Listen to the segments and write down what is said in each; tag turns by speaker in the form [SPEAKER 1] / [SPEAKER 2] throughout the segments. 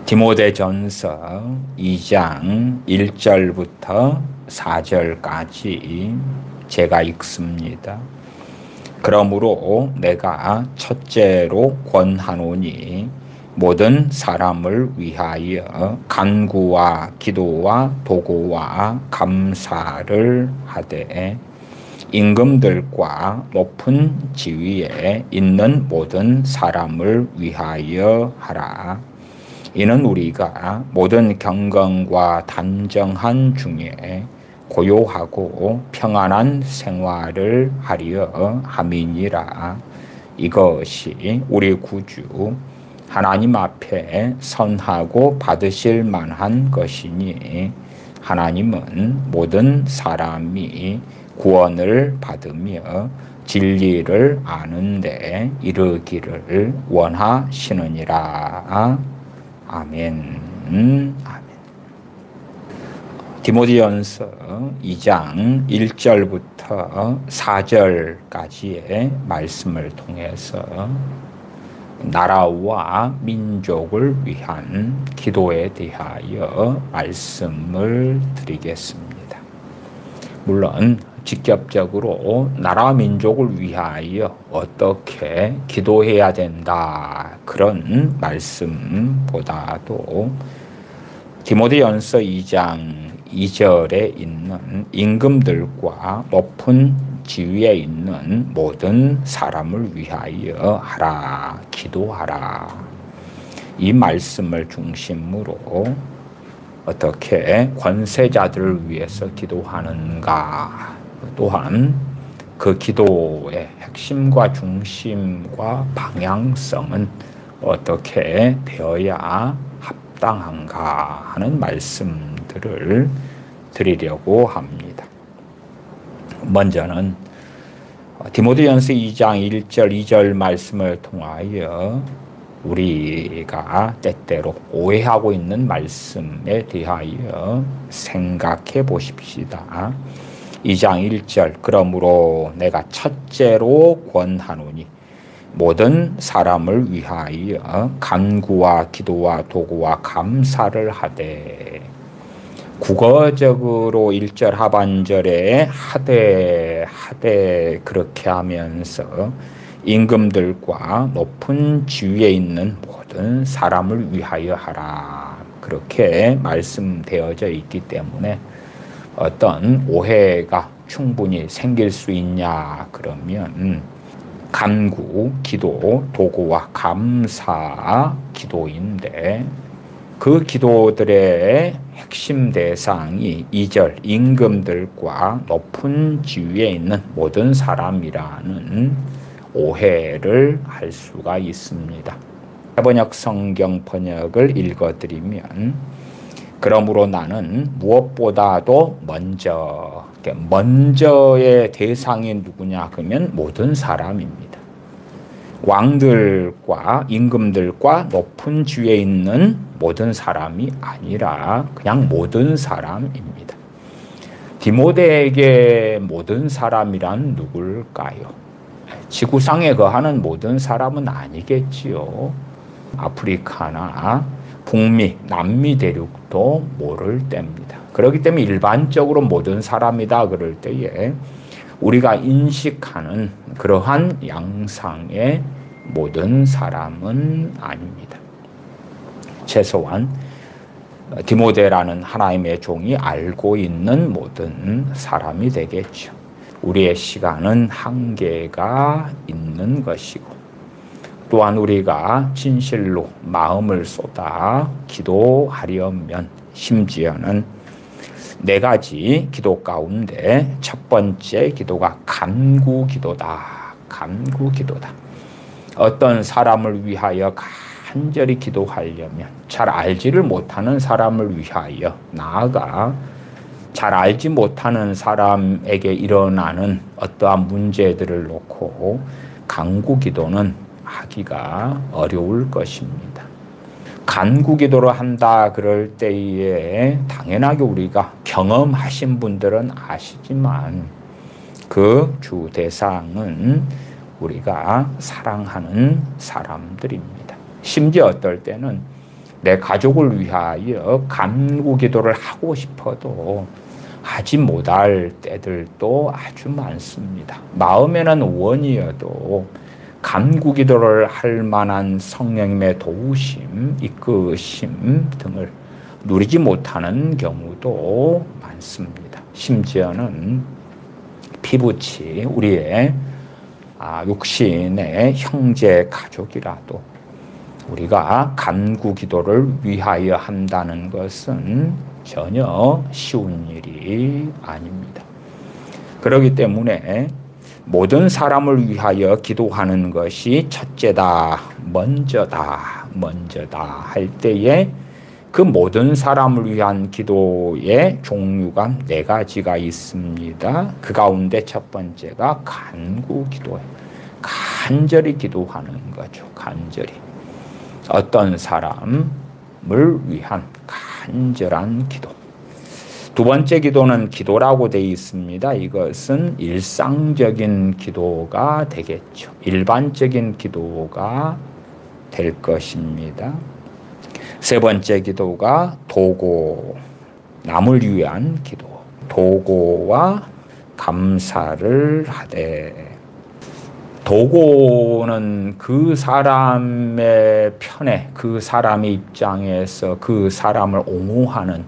[SPEAKER 1] 디모데전서 2장 1절부터 4절까지 제가 읽습니다. 그러므로 내가 첫째로 권하노니 모든 사람을 위하여 간구와 기도와 도구와 감사를 하되 임금들과 높은 지위에 있는 모든 사람을 위하여 하라. 이는 우리가 모든 경건과 단정한 중에 고요하고 평안한 생활을 하려 함이니라. 이것이 우리 구주 하나님 앞에 선하고 받으실 만한 것이니 하나님은 모든 사람이 구원을 받으며 진리를 아는 데 이르기를 원하시느니라. 아멘. 아멘. 디모데전서 2장 1절부터 4절까지의 말씀을 통해서 나라와 민족을 위한 기도에 대하여 말씀을 드리겠습니다. 물론 직접적으로 나라 민족을 위하여 어떻게 기도해야 된다 그런 말씀보다도 디모데전서 2장 2절에 있는 임금들과 높은 지위에 있는 모든 사람을 위하여 하라, 기도하라. 이 말씀을 중심으로 어떻게 권세자들을 위해서 기도하는가, 또한 그 기도의 핵심과 중심과 방향성은 어떻게 되어야 합당한가 하는 말씀들을 드리려고 합니다. 먼저는 디모데전서 2장 1절 2절 말씀을 통하여 우리가 때때로 오해하고 있는 말씀에 대하여 생각해 보십시다. 2장 1절 그러므로 내가 첫째로 권하노니 모든 사람을 위하여 간구와 기도와 도구와 감사를 하되, 국어적으로 1절 하반절에 하되 그렇게 하면서 임금들과 높은 지위에 있는 모든 사람을 위하여 하라 그렇게 말씀되어져 있기 때문에 어떤 오해가 충분히 생길 수 있냐 그러면 간구, 기도, 도구와 감사 기도인데 그 기도들의 핵심 대상이 2절 임금들과 높은 지위에 있는 모든 사람이라는 오해를 할 수가 있습니다. 해번역 성경 번역을 읽어드리면 그러므로 나는 무엇보다도 먼저의 대상이 누구냐 그러면 모든 사람입니다. 왕들과 임금들과 높은 지위에 있는 모든 사람이 아니라 그냥 모든 사람입니다. 디모데에게 모든 사람이란 누굴까요? 지구상에 거하는 모든 사람은 아니겠지요. 아프리카나 북미, 남미 대륙도 모를 때입니다. 그렇기 때문에 일반적으로 모든 사람이다 그럴 때에 우리가 인식하는 그러한 양상의 모든 사람은 아닙니다. 최소한 디모데라는 하나님의 종이 알고 있는 모든 사람이 되겠죠. 우리의 시간은 한계가 있는 것이고 또한 우리가 진실로 마음을 쏟아 기도하려면 심지어는 4가지 기도 가운데 첫 번째 기도가 간구기도다. 간구기도다. 어떤 사람을 위하여 간절히 기도하려면 잘 알지를 못하는 사람을 위하여 나아가 잘 알지 못하는 사람에게 일어나는 어떠한 문제들을 놓고 간구기도는 하기가 어려울 것입니다. 간구기도를 한다 그럴 때에 당연하게 우리가 경험하신 분들은 아시지만 그 주 대상은 우리가 사랑하는 사람들입니다. 심지어 어떨 때는 내 가족을 위하여 간구 기도를 하고 싶어도 하지 못할 때들도 아주 많습니다. 마음에는 원이어도 간구 기도를 할 만한 성령님의 도우심, 이끄심 등을 누리지 못하는 경우도 많습니다. 심지어는 피부치 우리의 육신의 형제 가족이라도 우리가 간구 기도를 위하여 한다는 것은 전혀 쉬운 일이 아닙니다. 그렇기 때문에 모든 사람을 위하여 기도하는 것이 첫째다, 먼저다 할 때에 그 모든 사람을 위한 기도의 종류가 4가지가 있습니다. 그 가운데 첫 번째가 간구 기도예요. 간절히 기도하는 거죠. 간절히. 어떤 사람을 위한 간절한 기도. 두 번째 기도는 기도라고 되어 있습니다. 이것은 일상적인 기도가 되겠죠. 일반적인 기도가 될 것입니다. 세 번째 기도가 도고, 남을 위한 기도. 도고와 감사를 하되. 도고는 그 사람의 편에, 그 사람의 입장에서 그 사람을 옹호하는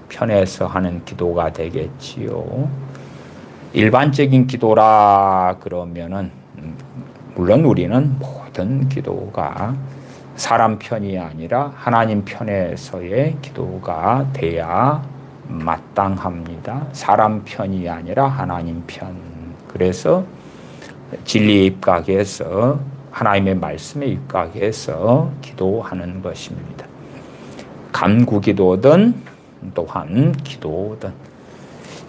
[SPEAKER 1] 편에서 하는 기도가 되겠지요. 일반적인 기도라 그러면은 물론 우리는 모든 기도가 사람 편이 아니라 하나님 편에서의 기도가 돼야 마땅합니다. 사람 편이 아니라 하나님 편. 그래서 진리에 입각해서 하나님의 말씀에 입각해서 기도하는 것입니다. 간구 기도든 또한 기도든.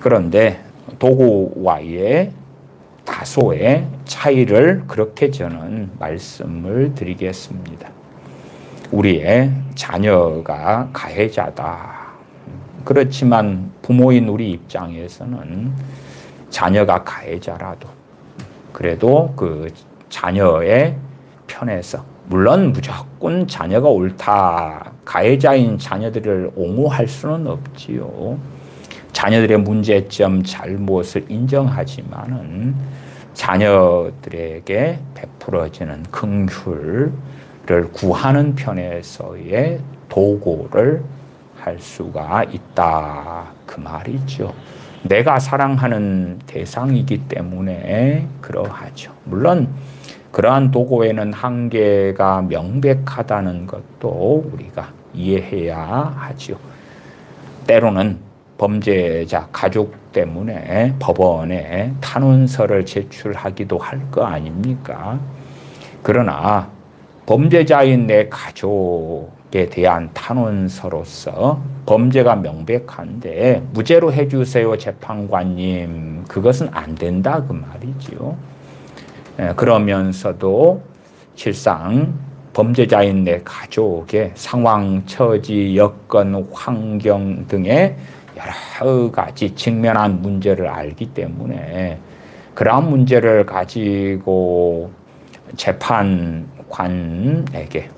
[SPEAKER 1] 그런데 도구와의 다소의 차이를 그렇게 저는 말씀을 드리겠습니다. 우리의 자녀가 가해자다. 그렇지만 부모인 우리 입장에서는 자녀가 가해자라도 그래도 그 자녀의 편에서 물론 무조건 자녀가 옳다. 가해자인 자녀들을 옹호할 수는 없지요. 자녀들의 문제점, 잘못을 인정하지만은 자녀들에게 베풀어지는 긍휼을 구하는 편에서의 도구를 할 수가 있다. 그 말이죠. 내가 사랑하는 대상이기 때문에 그러하죠. 물론 그러한 도구에는 한계가 명백하다는 것도 우리가 이해해야 하죠. 때로는 범죄자 가족 때문에 법원에 탄원서를 제출하기도 할 거 아닙니까? 그러나 범죄자인 내 가족에 대한 탄원서로서 범죄가 명백한데 무죄로 해주세요 재판관님, 그것은 안 된다 그 말이지요. 그러면서도 실상 범죄자인 내 가족의 상황, 처지, 여건, 환경 등의 여러 가지 직면한 문제를 알기 때문에 그러한 문제를 가지고 재판관에게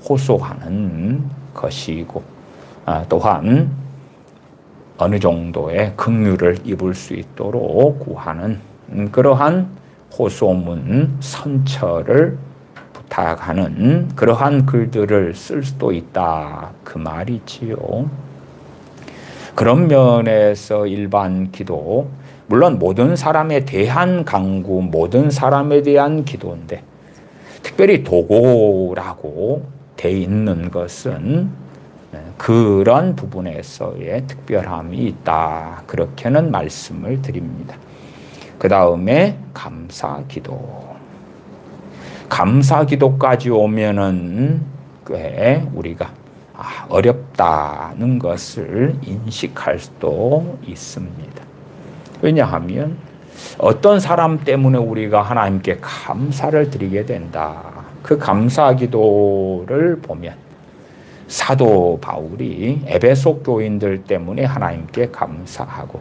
[SPEAKER 1] 호소하는 것이고 또한 어느 정도의 긍휼을 입을 수 있도록 구하는 그러한 호소문, 선처를 부탁하는 그러한 글들을 쓸 수도 있다 그 말이지요. 그런 면에서 일반 기도, 물론 모든 사람에 대한 간구, 모든 사람에 대한 기도인데 특별히 도구라고 돼 있는 것은 그런 부분에서의 특별함이 있다. 그렇게는 말씀을 드립니다. 그 다음에 감사기도. 감사기도까지 오면은 꽤 우리가 어렵다는 것을 인식할 수도 있습니다. 왜냐하면 어떤 사람 때문에 우리가 하나님께 감사를 드리게 된다. 그 감사기도를 보면 사도 바울이 에베소 교인들 때문에 하나님께 감사하고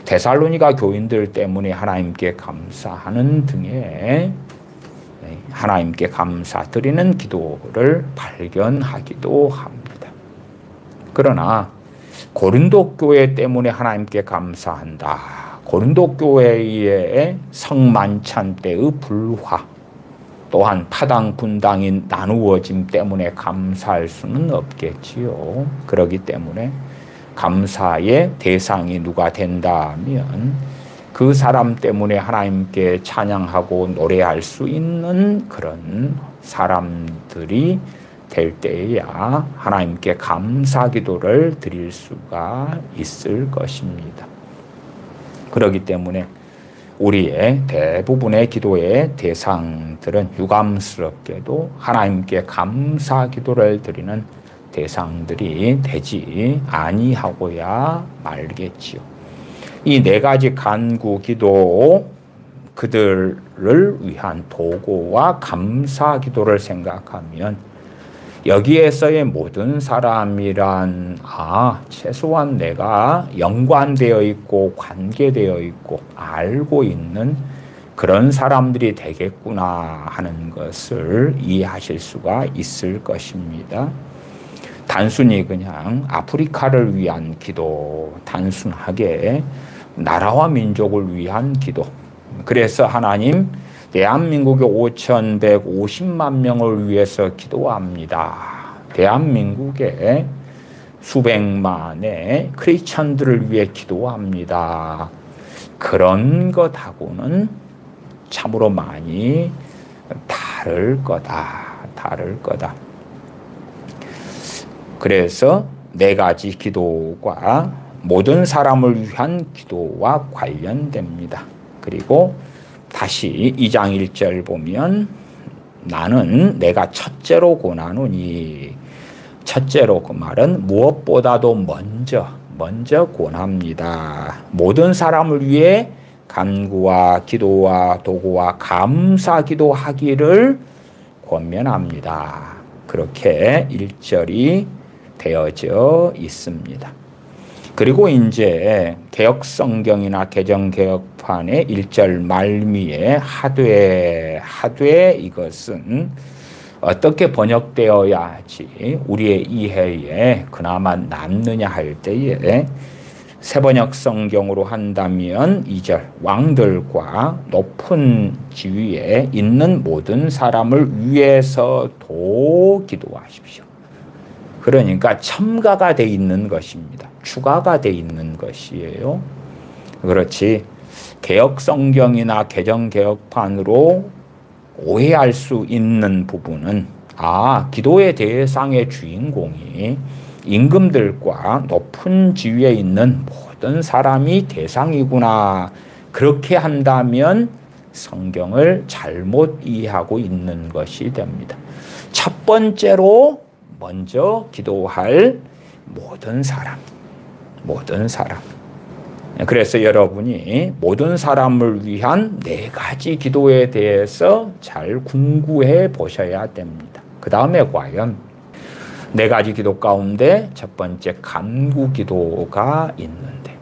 [SPEAKER 1] 데살로니가 교인들 때문에 하나님께 감사하는 등의 하나님께 감사드리는 기도를 발견하기도 합니다. 그러나 고린도 교회 때문에 하나님께 감사한다. 고린도 교회의 성만찬 때의 불화, 또한 파당 분당인 나누어짐 때문에 감사할 수는 없겠지요. 그렇기 때문에 감사의 대상이 누가 된다면 그 사람 때문에 하나님께 찬양하고 노래할 수 있는 그런 사람들이 될 때에야 하나님께 감사 기도를 드릴 수가 있을 것입니다. 그렇기 때문에 우리의 대부분의 기도의 대상들은 유감스럽게도 하나님께 감사 기도를 드리는 대상들이 되지 아니하고야 말겠지요. 이 네 가지 간구 기도, 그들을 위한 도구와 감사 기도를 생각하면 여기에서의 모든 사람이란 최소한 내가 연관되어 있고 관계되어 있고 알고 있는 그런 사람들이 되겠구나 하는 것을 이해하실 수가 있을 것입니다. 단순히 그냥 아프리카를 위한 기도, 단순하게 나라와 민족을 위한 기도. 그래서 하나님, 대한민국의 5,150만 명을 위해서 기도합니다. 대한민국의 수백만의 크리스천들을 위해 기도합니다. 그런 것하고는 참으로 많이 다를 거다. 그래서 네 가지 기도가 모든 사람을 위한 기도와 관련됩니다. 그리고 다시 2장 1절 보면 나는 내가 첫째로 권하노니, 첫째로 그 말은 무엇보다도 먼저 권합니다. 모든 사람을 위해 간구와 기도와 도구와 감사 기도하기를 권면합니다. 그렇게 1절이 되어져 있습니다. 그리고 이제 개혁성경이나 개정개혁판의 1절 말미에 하되 이것은 어떻게 번역되어야지 우리의 이해에 그나마 남느냐 할 때에 새번역 성경으로 한다면 2절 왕들과 높은 지위에 있는 모든 사람을 위해서도 기도하십시오. 그러니까 첨가가 돼 있는 것입니다. 추가가 돼 있는 것이에요. 그렇지 개혁성경이나 개정개혁판으로 오해할 수 있는 부분은 기도의 대상의 주인공이 임금들과 높은 지위에 있는 모든 사람이 대상이구나. 그렇게 한다면 성경을 잘못 이해하고 있는 것이 됩니다. 첫 번째로 먼저 기도할 모든 사람. 그래서 여러분이 모든 사람을 위한 네 가지 기도에 대해서 잘 궁구해 보셔야 됩니다. 그 다음에 과연 네 가지 기도 가운데 첫 번째 간구 기도가 있는데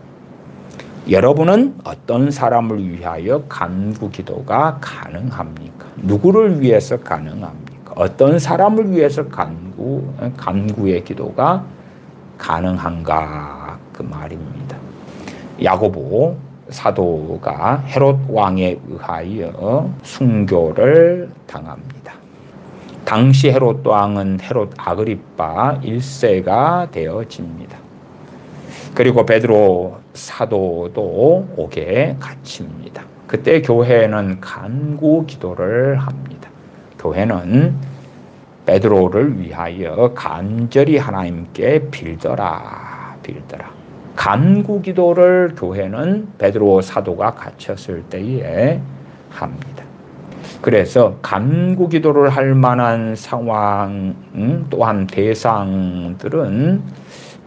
[SPEAKER 1] 여러분은 어떤 사람을 위하여 간구 기도가 가능합니까? 누구를 위해서 가능합니까? 어떤 사람을 위해서 간구의 기도가 가능한가 그 말입니다. 야고보 사도가 헤롯 왕에 의하여 순교를 당합니다. 당시 헤롯 왕은 헤롯 아그리파 1세가 되어집니다. 그리고 베드로 사도도 옥에 갇힙니다. 그때 교회는 간구 기도를 합니다. 교회는 베드로를 위하여 간절히 하나님께 빌더라. 간구 기도를 교회는 베드로 사도가 갇혔을 때에 합니다. 그래서 간구 기도를 할 만한 상황 또한 대상들은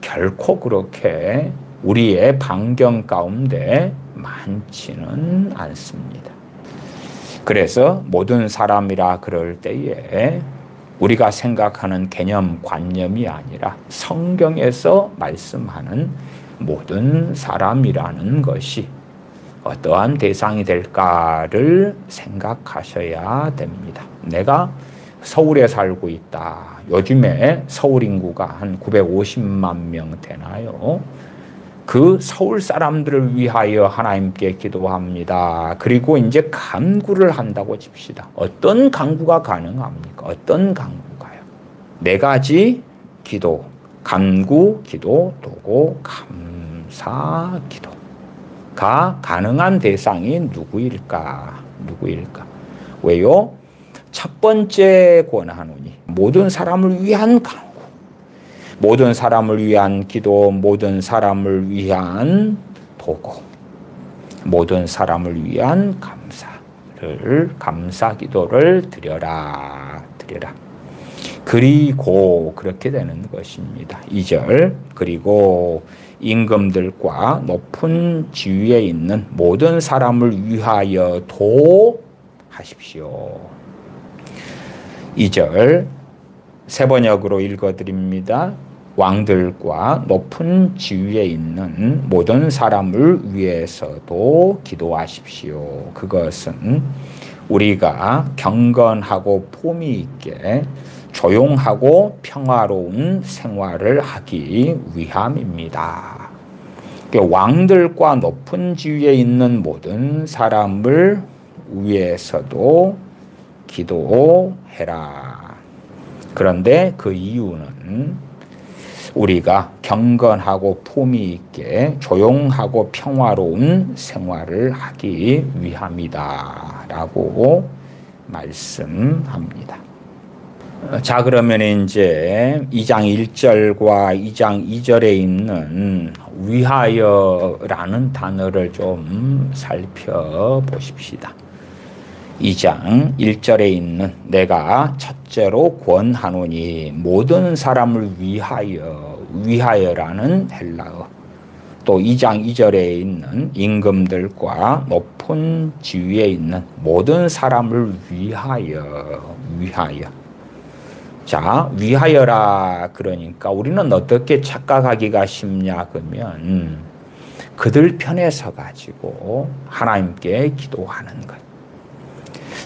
[SPEAKER 1] 결코 그렇게 우리의 반경 가운데 많지는 않습니다. 그래서 모든 사람이라 그럴 때에 우리가 생각하는 개념관념이 아니라 성경에서 말씀하는 모든 사람이라는 것이 어떠한 대상이 될까를 생각하셔야 됩니다. 내가 서울에 살고 있다. 요즘에 서울 인구가 한 950만 명 되나요? 그 서울 사람들을 위하여 하나님께 기도합니다. 그리고 이제 간구를 한다고 칩시다. 어떤 간구가 가능합니까? 어떤 간구가요? 네 가지 기도, 간구, 기도, 도고, 감사, 기도가 가능한 대상이 누구일까? 왜요? 첫 번째 권하노니 모든 사람을 위한 간구, 모든 사람을 위한 기도, 모든 사람을 위한 도고, 모든 사람을 위한 감사 기도를 드려라. 그리고 그렇게 되는 것입니다. 2절, 그리고 임금들과 높은 지위에 있는 모든 사람을 위하여 도하십시오. 2절 세 번역으로 읽어드립니다. 왕들과 높은 지위에 있는 모든 사람을 위해서도 기도하십시오. 그것은 우리가 경건하고 품위 있게 조용하고 평화로운 생활을 하기 위함입니다. 왕들과 높은 지위에 있는 모든 사람을 위해서도 기도해라. 그런데 그 이유는 우리가 경건하고 품위 있게 조용하고 평화로운 생활을 하기 위함이다 라고 말씀합니다. 자, 그러면 이제 2장 1절과 2장 2절에 있는 위하여라는 단어를 좀 살펴보십시다. 2장 1절에 있는 내가 첫째로 권하노니 모든 사람을 위하여라는 헬라어, 또 2장 2절에 있는 임금들과 높은 지위에 있는 모든 사람을 위하여. 자, 위하여라 그러니까 우리는 어떻게 착각하기가 쉽냐 그러면 그들 편에 서가지고 하나님께 기도하는 것.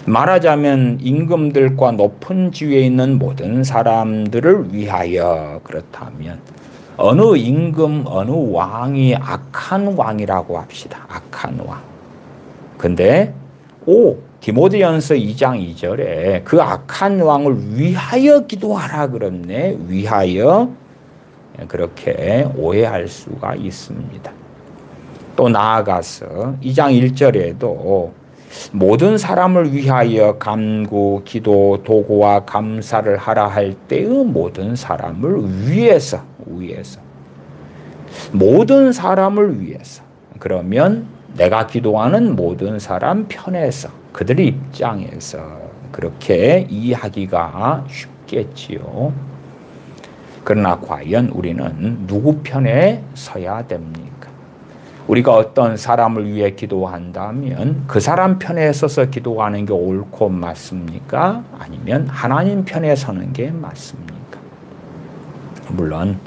[SPEAKER 1] 말하자면 임금들과 높은 지위에 있는 모든 사람들을 위하여. 그렇다면 어느 임금, 어느 왕이 악한 왕이라고 합시다. 악한 왕. 근데 디모데전서 2장 2절에 그 악한 왕을 위하여 기도하라 그랬네. 위하여. 그렇게 오해할 수가 있습니다. 또 나아가서 2장 1절에도 모든 사람을 위하여 간구, 기도, 도구와 감사를 하라 할 때의 모든 사람을 위해서. 모든 사람을 위해서. 그러면 내가 기도하는 모든 사람 편에서, 그들의 입장에서 그렇게 이해하기가 쉽겠지요. 그러나 과연 우리는 누구 편에 서야 됩니까? 우리가 어떤 사람을 위해 기도한다면 그 사람 편에 서서 기도하는 게 옳고 맞습니까? 아니면 하나님 편에 서는 게 맞습니까? 물론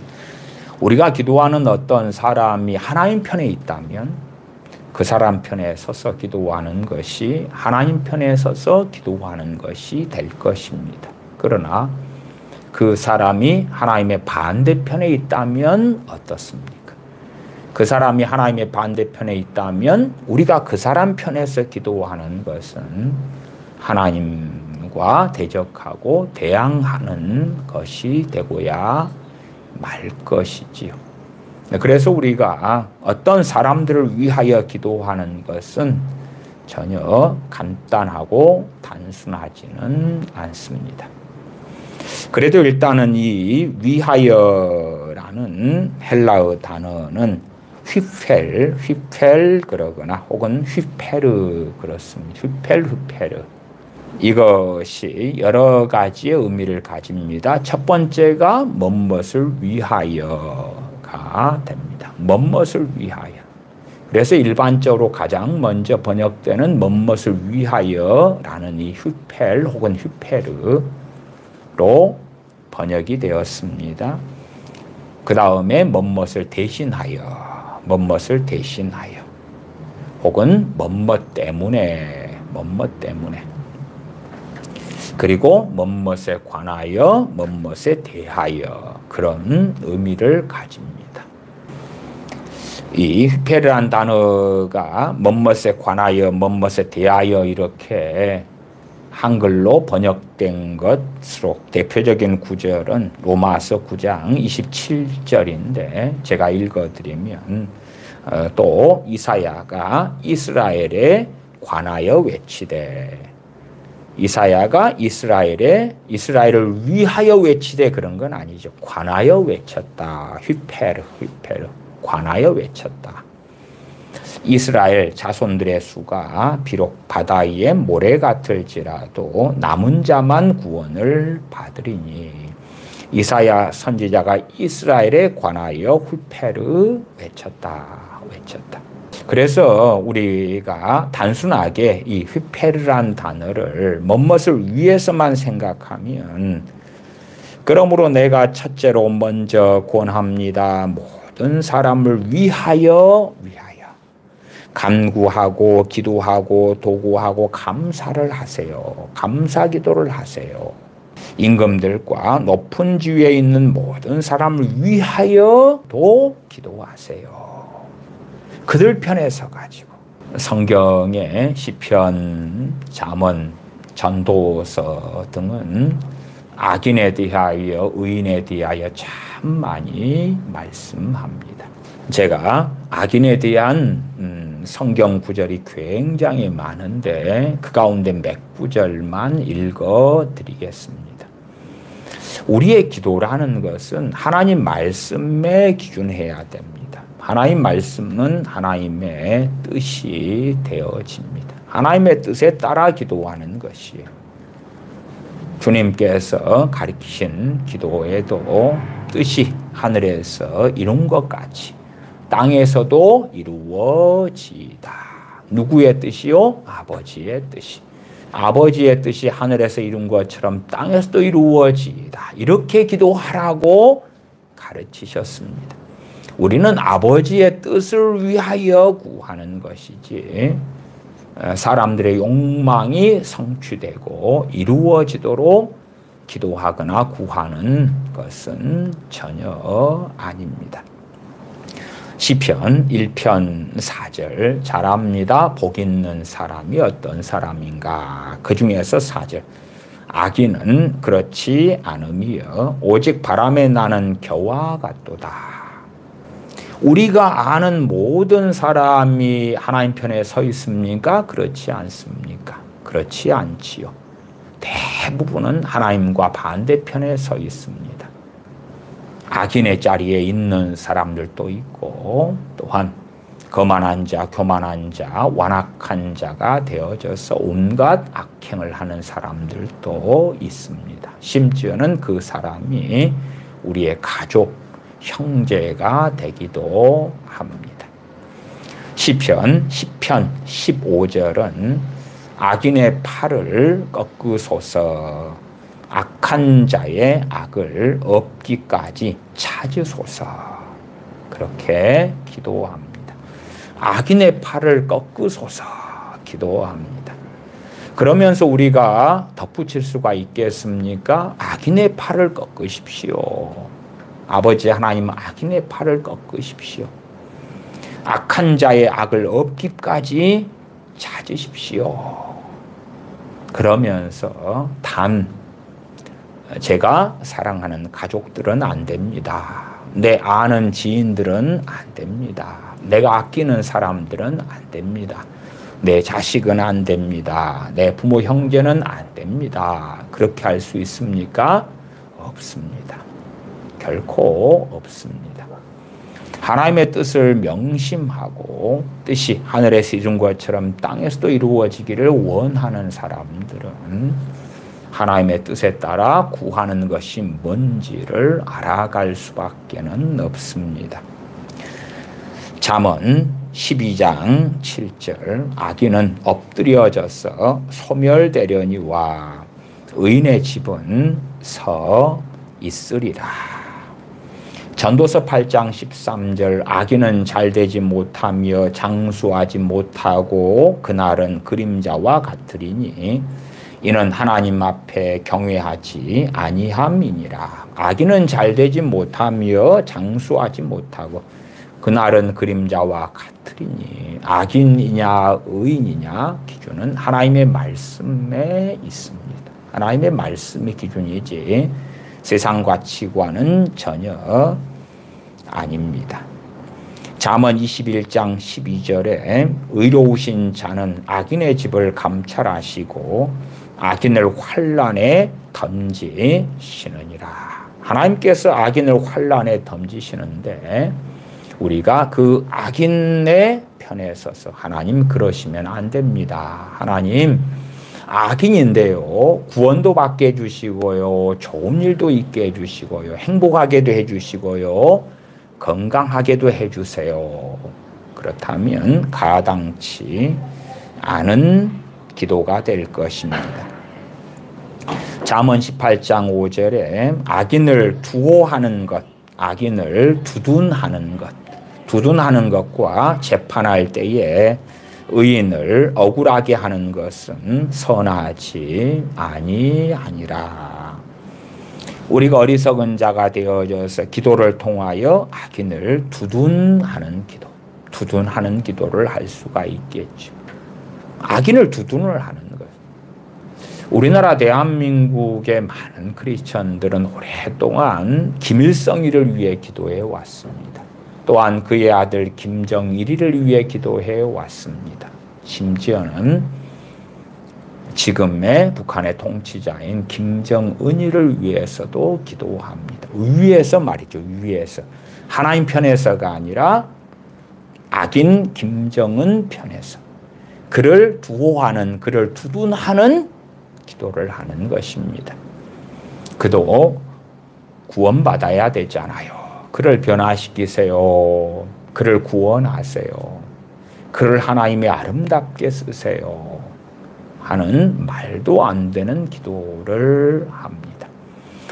[SPEAKER 1] 우리가 기도하는 어떤 사람이 하나님 편에 있다면 그 사람 편에 서서 기도하는 것이 하나님 편에 서서 기도하는 것이 될 것입니다. 그러나 그 사람이 하나님의 반대편에 있다면 어떻습니까? 그 사람이 하나님의 반대편에 있다면 우리가 그 사람 편에서 기도하는 것은 하나님과 대적하고 대항하는 것이 되고야 말 것이지요. 그래서 우리가 어떤 사람들을 위하여 기도하는 것은 전혀 간단하고 단순하지는 않습니다. 그래도 일단은 이 위하여라는 헬라어 단어는 휘펠 그러거나 혹은 휘페르 그렇습니다. 휘페르 이것이 여러 가지의 의미를 가집니다. 첫 번째가 무엇을 위하여가 됩니다. 무엇을 위하여. 그래서 일반적으로 가장 먼저 번역되는 무엇을 위하여라는 이 휘펠 혹은 휘페르로 번역이 되었습니다. 그 다음에 무엇을 대신하여 혹은 무엇 때문에 그리고 뭐뭇에 관하여 뭐뭇에 대하여 그런 의미를 가집니다. 이 휘페르란 단어가 뭐뭇에 관하여 뭐뭇에 대하여 이렇게 한글로 번역된 것으로 대표적인 구절은 로마서 9장 27절인데 제가 읽어드리면 또 이사야가 이스라엘에 관하여 외치되 이사야가 이스라엘을 위하여 외치되 그런 건 아니죠. 관하여 외쳤다. 휘페르 관하여 외쳤다. 이스라엘 자손들의 수가 비록 바다 위에 모래 같을지라도 남은 자만 구원을 받으리니 이사야 선지자가 이스라엘에 관하여 휘페르 외쳤다. 그래서 우리가 단순하게 이 휘페르란 단어를 뭐뭇을 위해서만 생각하면 그러므로 내가 첫째로 먼저 권합니다. 모든 사람을 위하여 간구하고 기도하고 도구하고 감사를 하세요. 감사 기도를 하세요. 임금들과 높은 지위에 있는 모든 사람을 위하여도 기도하세요. 그들 편에 서가지고 성경의 시편, 잠언, 전도서 등은 악인에 대하여 의인에 대하여 참 많이 말씀합니다. 제가 악인에 대한 성경 구절이 굉장히 많은데 그 가운데 몇 구절만 읽어드리겠습니다. 우리의 기도라는 것은 하나님 말씀에 기준해야 됩니다. 하나님 말씀은 하나님의 뜻이 되어집니다. 하나님의 뜻에 따라 기도하는 것이에요. 주님께서 가르치신 기도에도 뜻이 하늘에서 이룬 것 같이 땅에서도 이루어지이다. 누구의 뜻이요? 아버지의 뜻이. 아버지의 뜻이 하늘에서 이룬 것처럼 땅에서도 이루어지이다. 이렇게 기도하라고 가르치셨습니다. 우리는 아버지의 뜻을 위하여 구하는 것이지 사람들의 욕망이 성취되고 이루어지도록 기도하거나 구하는 것은 전혀 아닙니다. 시편 1편 4절 잘합니다. 복 있는 사람이 어떤 사람인가. 그 중에서 4절 악인은 그렇지 않음이여 오직 바람에 나는 겨와 같도다. 우리가 아는 모든 사람이 하나님 편에 서 있습니까? 그렇지 않습니까? 그렇지 않지요. 대부분은 하나님과 반대편에 서 있습니다. 악인의 자리에 있는 사람들도 있고 또한 거만한 자, 교만한 자, 완악한 자가 되어져서 온갖 악행을 하는 사람들도 있습니다. 심지어는 그 사람이 우리의 가족, 형제가 되기도 합니다. 시편 10편 15절은 악인의 팔을 꺾으소서 악한 자의 악을 없기까지 찾으소서 그렇게 기도합니다. 악인의 팔을 꺾으소서 기도합니다. 그러면서 우리가 덧붙일 수가 있겠습니까? 악인의 팔을 꺾으십시오. 아버지 하나님 악인의 팔을 꺾으십시오. 악한 자의 악을 없기까지 찾으십시오. 그러면서 단 제가 사랑하는 가족들은 안 됩니다. 내 아는 지인들은 안 됩니다. 내가 아끼는 사람들은 안 됩니다. 내 자식은 안 됩니다. 내 부모 형제는 안 됩니다. 그렇게 할 수 있습니까? 없습니다. 결코 없습니다. 하나님의 뜻을 명심하고 뜻이 하늘에서 이룬 것처럼 땅에서도 이루어지기를 원하는 사람들은 하나님의 뜻에 따라 구하는 것이 뭔지를 알아갈 수밖에는 없습니다. 잠언 12장 7절 악인은 엎드려져서 소멸되려니와 의인의 집은 서 있으리라. 전도서 8장 13절 악인은 잘되지 못하며 장수하지 못하고 그날은 그림자와 같으리니 이는 하나님 앞에 경외하지 아니함이니라. 악인은 잘되지 못하며 장수하지 못하고 그날은 그림자와 같으리니 악인이냐 의인이냐 기준은 하나님의 말씀에 있습니다. 하나님의 말씀이 기준이지 세상 가치관은 전혀 아닙니다. 잠언 21장 12절에 의로우신 자는 악인의 집을 감찰하시고 악인을 환난에 던지시느니라. 하나님께서 악인을 환난에 던지시는데 우리가 그 악인의 편에 서서 하나님 그러시면 안 됩니다. 하나님 악인인데요. 구원도 받게 해주시고요. 좋은 일도 있게 해주시고요. 행복하게도 해주시고요. 건강하게도 해주세요. 그렇다면 가당치 않은 기도가 될 것입니다. 잠언 18장 5절에 악인을 두호하는 것, 악인을 두둔하는 것, 두둔하는 것과 재판할 때에 의인을 억울하게 하는 것은 선하지 아니하니라. 우리가 어리석은 자가 되어져서 기도를 통하여 악인을 두둔하는 기도, 두둔하는 기도를 할 수가 있겠죠. 악인을 두둔을 하는 것. 우리나라 대한민국의 많은 크리스천들은 오랫동안 김일성이를 위해 기도해 왔습니다. 또한 그의 아들 김정일이를 위해 기도해 왔습니다. 심지어는 지금의 북한의 통치자인 김정은이를 위해서도 기도합니다. 위에서 말이죠. 위에서. 하나님 편에서가 아니라 악인 김정은 편에서. 그를 두호하는, 그를 두둔하는 기도를 하는 것입니다. 그도 구원받아야 되잖아요. 그를 변화시키세요. 그를 구원하세요. 그를 하나님의 아름답게 쓰세요. 하는 말도 안 되는 기도를 합니다.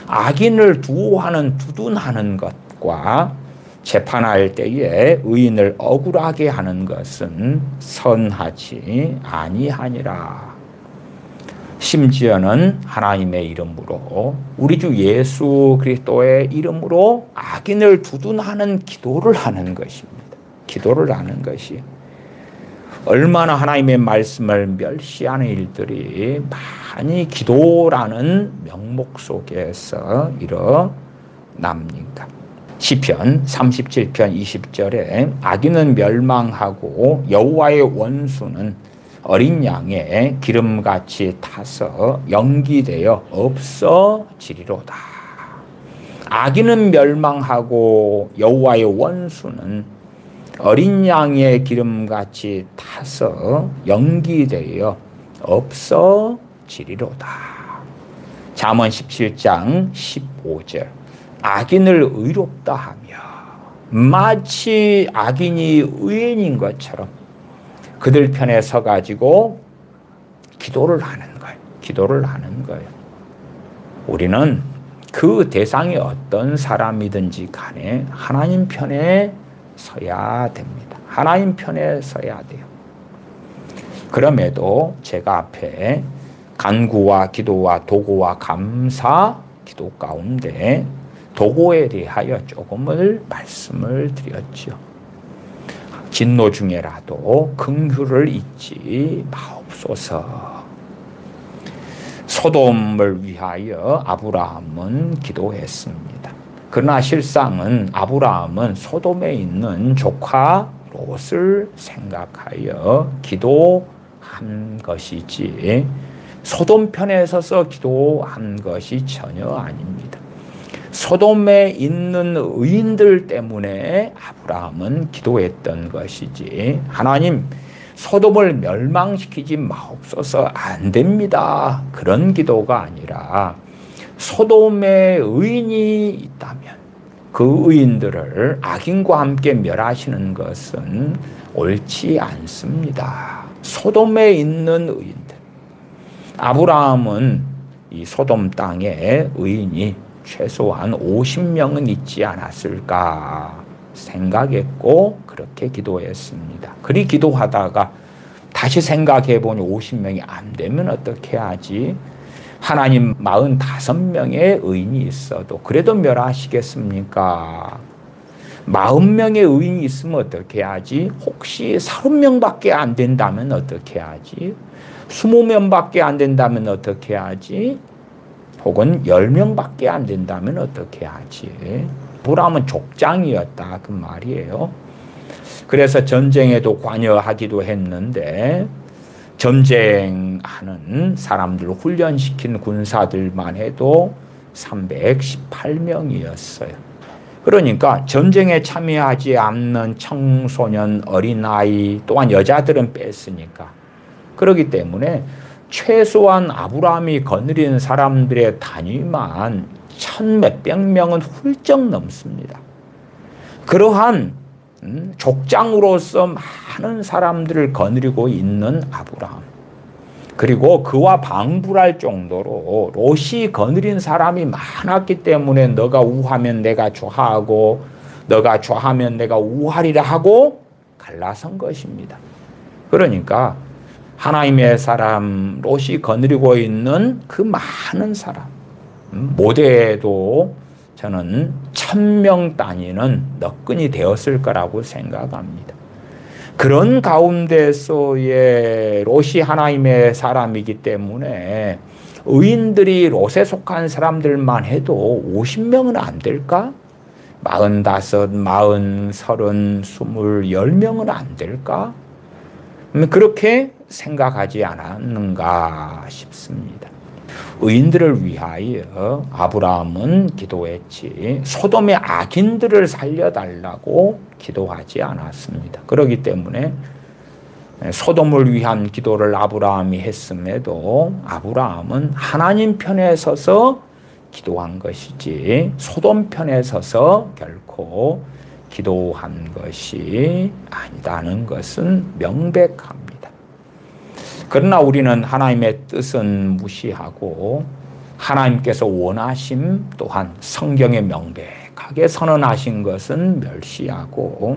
[SPEAKER 1] 악인을 두호하는, 두둔하는 것과 재판할 때에 의인을 억울하게 하는 것은 선하지 아니하니라. 심지어는 하나님의 이름으로 우리 주 예수 그리스도의 이름으로 악인을 두둔하는 기도를 하는 것입니다. 기도를 하는 것이 얼마나 하나님의 말씀을 멸시하는 일들이 많이 기도라는 명목 속에서 일어납니까? 시편 37편 20절에 악인은 멸망하고 여호와의 원수는 어린 양의 기름같이 타서 연기되어 없어지리로다. 악인은 멸망하고 여호와의 원수는 어린 양의 기름같이 타서 연기되어 없어지리로다. 잠언 17장 15절 악인을 의롭다 하며 마치 악인이 의인인 것처럼 그들 편에 서가지고 기도를 하는 거예요. 기도를 하는 거예요. 우리는 그 대상이 어떤 사람이든지 간에 하나님 편에 서야 됩니다. 하나님 편에 서야 돼요. 그럼에도 제가 앞에 간구와 기도와 도고와 감사 기도 가운데 도고에 대하여 조금을 말씀을 드렸죠. 진노 중에라도 긍휼을 잊지 마옵소서. 소돔을 위하여 아브라함은 기도했습니다. 그러나 실상은 아브라함은 소돔에 있는 조카 롯을 생각하여 기도한 것이지 소돔 편에 서서 기도한 것이 전혀 아닙니다. 소돔에 있는 의인들 때문에 아브라함은 기도했던 것이지 하나님 소돔을 멸망시키지 마옵소서 안 됩니다. 그런 기도가 아니라 소돔에 의인이 있다면 그 의인들을 악인과 함께 멸하시는 것은 옳지 않습니다. 소돔에 있는 의인들. 아브라함은 이 소돔 땅에 의인이 최소한 50명은 있지 않았을까 생각했고 그렇게 기도했습니다. 그리 기도하다가 다시 생각해 보니 50명이 안 되면 어떻게 하지? 하나님 45명의 의인이 있어도 그래도 멸하시겠습니까? 40명의 의인이 있으면 어떻게 하지? 혹시 30명밖에 안 된다면 어떻게 하지? 20명밖에 안 된다면 어떻게 하지? 혹은 10명밖에 안 된다면 어떻게 하지? 아브라함은 족장이었다 그 말이에요. 그래서 전쟁에도 관여하기도 했는데 전쟁하는 사람들을 훈련시킨 군사들만 해도 318명이었어요. 그러니까 전쟁에 참여하지 않는 청소년, 어린아이 또한 여자들은 뺐으니까 그렇기 때문에 최소한 아브라함이 거느린 사람들의 단위만 1,000몇백 명은 훌쩍 넘습니다. 그러한 족장으로서 많은 사람들을 거느리고 있는 아브라함, 그리고 그와 방불할 정도로 롯이 거느린 사람이 많았기 때문에 너가 우하면 내가 좌하고 너가 좌하면 내가 우하리라 하고 갈라선 것입니다. 그러니까 하나님의 사람 롯이 거느리고 있는 그 많은 사람, 모대에도 저는 1,000명 단위는 너끈히 되었을 거라고 생각합니다. 그런 가운데서의 롯이 하나님의 사람이기 때문에 의인들이 롯에 속한 사람들만 해도 50명은 안 될까? 45, 40, 30, 20, 10명은 안 될까? 그렇게 생각하지 않았는가 싶습니다. 의인들을 위하여 아브라함은 기도했지 소돔의 악인들을 살려달라고 기도하지 않았습니다. 그렇기 때문에 소돔을 위한 기도를 아브라함이 했음에도 아브라함은 하나님 편에 서서 기도한 것이지 소돔 편에 서서 결코 기도한 것이 아니다는 것은 명백합니다. 그러나 우리는 하나님의 뜻은 무시하고 하나님께서 원하심 또한 성경에 명백하게 선언하신 것은 멸시하고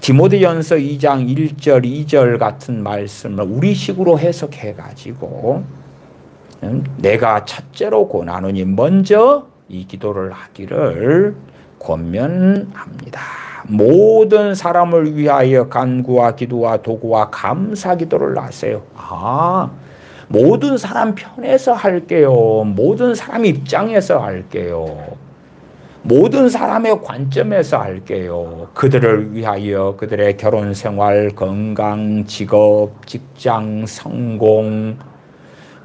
[SPEAKER 1] 디모데전서 2장 1절 2절 같은 말씀을 우리식으로 해석해가지고 내가 첫째로 권하노니 먼저 이 기도를 하기를 권면합니다. 모든 사람을 위하여 간구와 기도와 도구와 감사 기도를 하세요. 모든 사람 편에서 할게요. 모든 사람 입장에서 할게요. 모든 사람의 관점에서 할게요. 그들을 위하여 그들의 결혼 생활, 건강, 직업, 직장, 성공,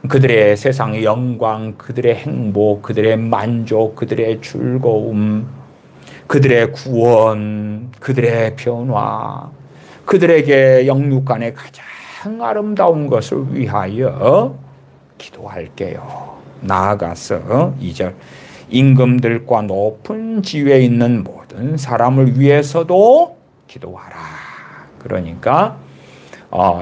[SPEAKER 1] 그들의 세상의 영광, 그들의 행복, 그들의 만족, 그들의 즐거움, 그들의 구원, 그들의 변화, 그들에게 영육간의 가장 아름다운 것을 위하여 기도할게요. 나아가서 2절 임금들과 높은 지위에 있는 모든 사람을 위해서도 기도하라. 그러니까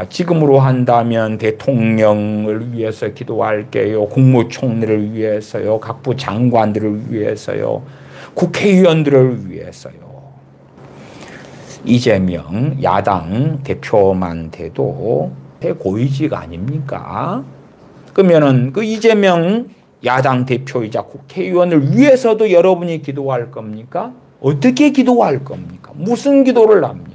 [SPEAKER 1] 지금으로 한다면 대통령을 위해서 기도할게요. 국무총리를 위해서요. 각부 장관들을 위해서요. 국회의원들을 위해서요. 이재명 야당 대표만 돼도 고위직 아닙니까? 그러면은 그 이재명 야당 대표이자 국회의원을 위해서도 여러분이 기도할 겁니까? 어떻게 기도할 겁니까? 무슨 기도를 합니까?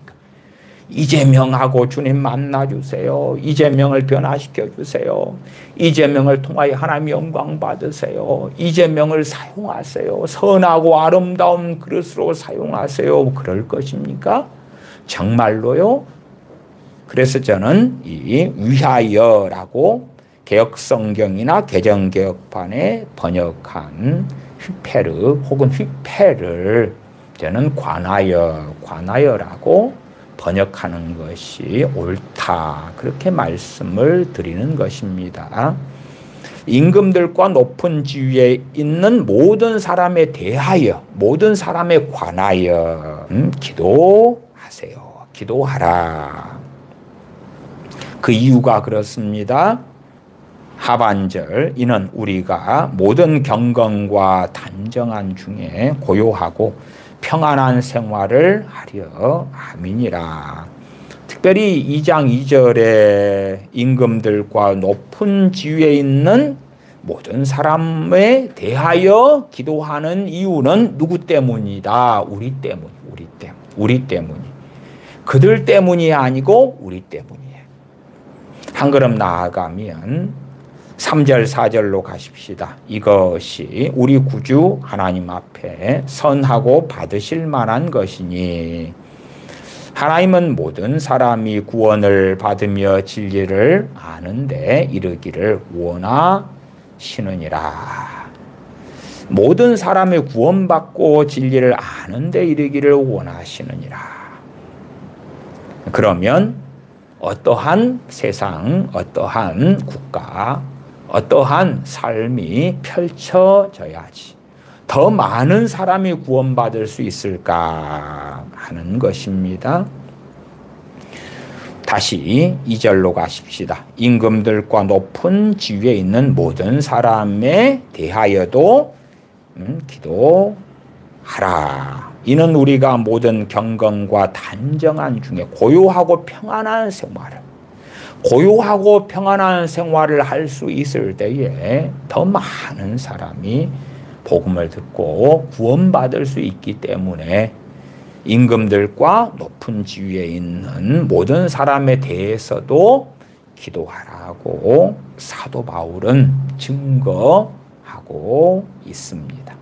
[SPEAKER 1] 이재명하고 주님 만나주세요. 이재명을 변화시켜 주세요. 이재명을 통하여 하나님 영광 받으세요. 이재명을 사용하세요. 선하고 아름다운 그릇으로 사용하세요. 그럴 것입니까? 정말로요? 그래서 저는 이 위하여라고 개혁성경이나 개정개혁판에 번역한 휘페르 혹은 휘페를 저는 관하여라고 번역하는 것이 옳다. 그렇게 말씀을 드리는 것입니다. 임금들과 높은 지위에 있는 모든 사람에 대하여, 모든 사람에 관하여 기도하세요. 기도하라. 그 이유가 그렇습니다. 하반절 이는 우리가 모든 경건과 단정한 중에 고요하고 평안한 생활을 하려 함이니라. 특별히 2장 2절에 임금들과 높은 지위에 있는 모든 사람에 대하여 기도하는 이유는 누구 때문이다? 우리 때문이. 그들 때문이 아니고 우리 때문이에요. 한 걸음 나아가면 3절 4절로 가십시다. 이것이 우리 구주 하나님 앞에 선하고 받으실 만한 것이니 하나님은 모든 사람이 구원을 받으며 진리를 아는데 이르기를 원하시느니라. 모든 사람이 구원받고 진리를 아는데 이르기를 원하시느니라. 그러면 어떠한 세상, 어떠한 국가, 어떠한 삶이 펼쳐져야지 더 많은 사람이 구원받을 수 있을까 하는 것입니다. 다시 2절로 가십시다. 임금들과 높은 지위에 있는 모든 사람에 대하여도 기도하라. 이는 우리가 모든 경건과 단정한 중에 고요하고 평안한 생활을 할 수 있을 때에 더 많은 사람이 복음을 듣고 구원받을 수 있기 때문에 임금들과 높은 지위에 있는 모든 사람에 대해서도 기도하라고 사도 바울은 증거하고 있습니다.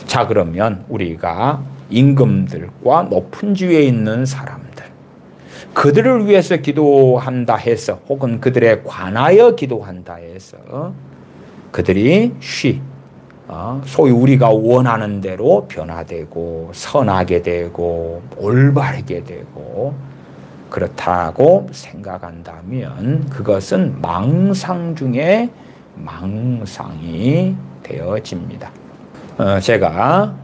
[SPEAKER 1] 자, 그러면 우리가 임금들과 높은 지위에 있는 사람들, 그들을 위해서 기도한다 해서 혹은 그들에 관하여 기도한다 해서 그들이 소위 우리가 원하는 대로 변화되고 선하게 되고 올바르게 되고 그렇다고 생각한다면 그것은 망상 중에 망상이 되어집니다. 제가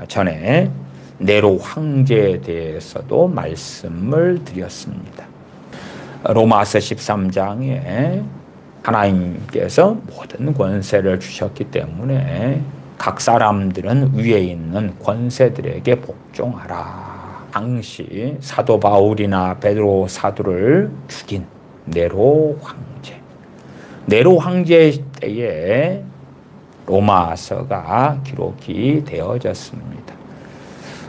[SPEAKER 1] 전에 네로 황제에 대해서도 말씀을 드렸습니다. 로마서 13장에 하나님께서 모든 권세를 주셨기 때문에 각 사람들은 위에 있는 권세들에게 복종하라. 당시 사도 바울이나 베드로 사도를 죽인 네로 황제 때에 로마서가 기록이 되어졌습니다.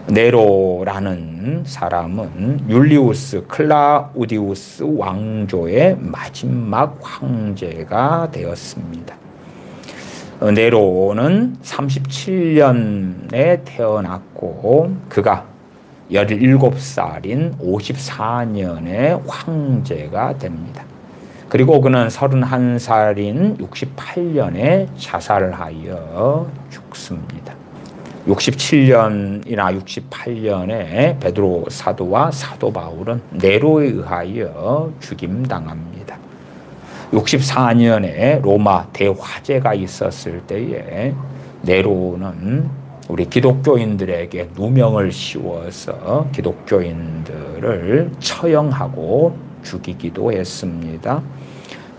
[SPEAKER 1] 네로라는 사람은 율리우스 클라우디우스 왕조의 마지막 황제가 되었습니다. 네로는 37년에 태어났고 그가 17살인 54년에 황제가 됩니다. 그리고 그는 31살인 68년에 자살하여 죽습니다. 67년이나 68년에 베드로 사도와 사도 바울은 네로에 의하여 죽임당합니다. 64년에 로마 대화재가 있었을 때에 네로는 우리 기독교인들에게 누명을 씌워서 기독교인들을 처형하고 죽이기도 했습니다.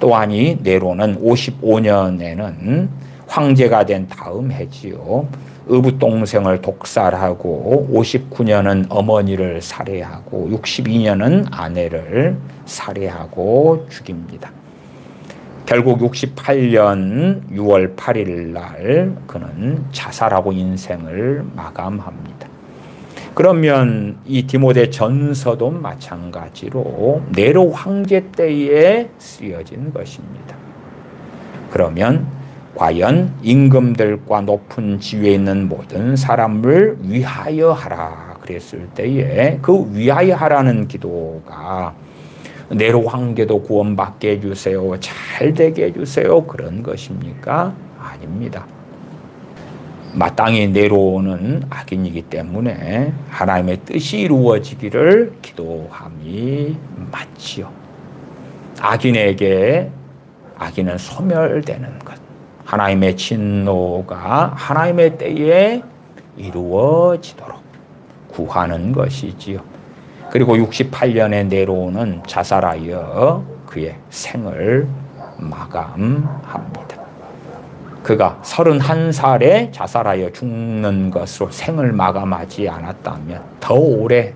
[SPEAKER 1] 또한 이 네로는 55년에는 황제가 된 다음 해지요. 의붓동생을 독살하고 59년은 어머니를 살해하고 62년은 아내를 살해하고 죽입니다. 결국 68년 6월 8일 날 그는 자살하고 인생을 마감합니다. 그러면 이 디모데 전서도 마찬가지로 네로 황제 때에 쓰여진 것입니다. 그러면 과연 임금들과 높은 지위에 있는 모든 사람을 위하여 하라 그랬을 때에 그 위하여 하라는 기도가 네로 황제도 구원받게 해주세요, 잘 되게 해주세요 그런 것입니까? 아닙니다. 마땅히 네로는 악인이기 때문에 하나님의 뜻이 이루어지기를 기도함이 맞지요. 악인은 소멸되는 것, 하나님의 진노가 하나님의 때에 이루어지도록 구하는 것이지요. 그리고 68년에 네로는 자살하여 그의 생을 마감합니다. 그가 31살에 자살하여 죽는 것으로 생을 마감하지 않았다면 더 오래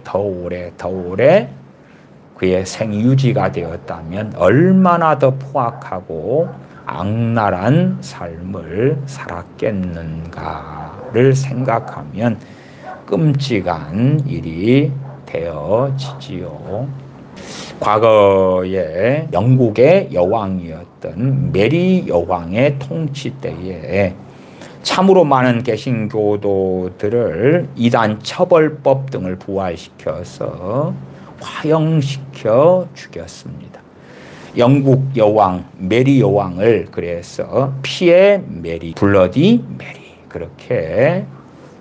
[SPEAKER 1] 그의 생유지가 되었다면 얼마나 더 포악하고 악랄한 삶을 살았겠는가를 생각하면 끔찍한 일이 되어지지요. 과거에 영국의 여왕이었던 메리 여왕의 통치 때에 참으로 많은 개신교도들을 이단 처벌법 등을 부활시켜서 화형시켜 죽였습니다. 영국 여왕 메리 여왕을 그래서 피의 메리, 블러디 메리 그렇게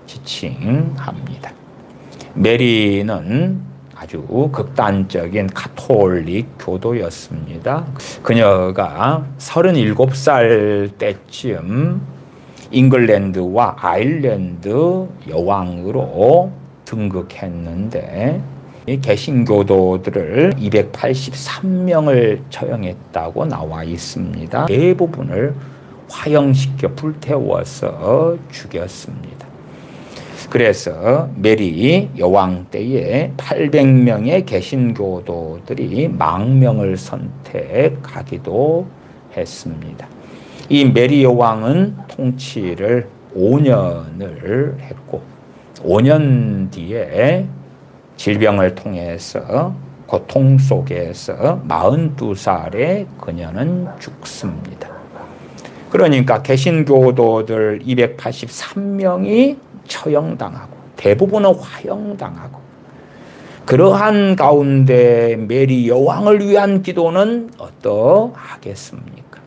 [SPEAKER 1] 지칭합니다. 메리는 아주 극단적인 가톨릭 교도였습니다. 그녀가 37살 때쯤 잉글랜드와 아일랜드 여왕으로 등극했는데 개신교도들을 283명을 처형했다고 나와 있습니다. 대부분을 화형시켜 불태워서 죽였습니다. 그래서 메리 여왕 때에 800명의 개신교도들이 망명을 선택하기도 했습니다. 이 메리 여왕은 통치를 5년을 했고 5년 뒤에 질병을 통해서 고통 속에서 42살에 그녀는 죽습니다. 그러니까 개신교도들 283명이 처형당하고 대부분은 화형당하고 그러한 가운데 메리 여왕을 위한 기도는 어떠하겠습니까?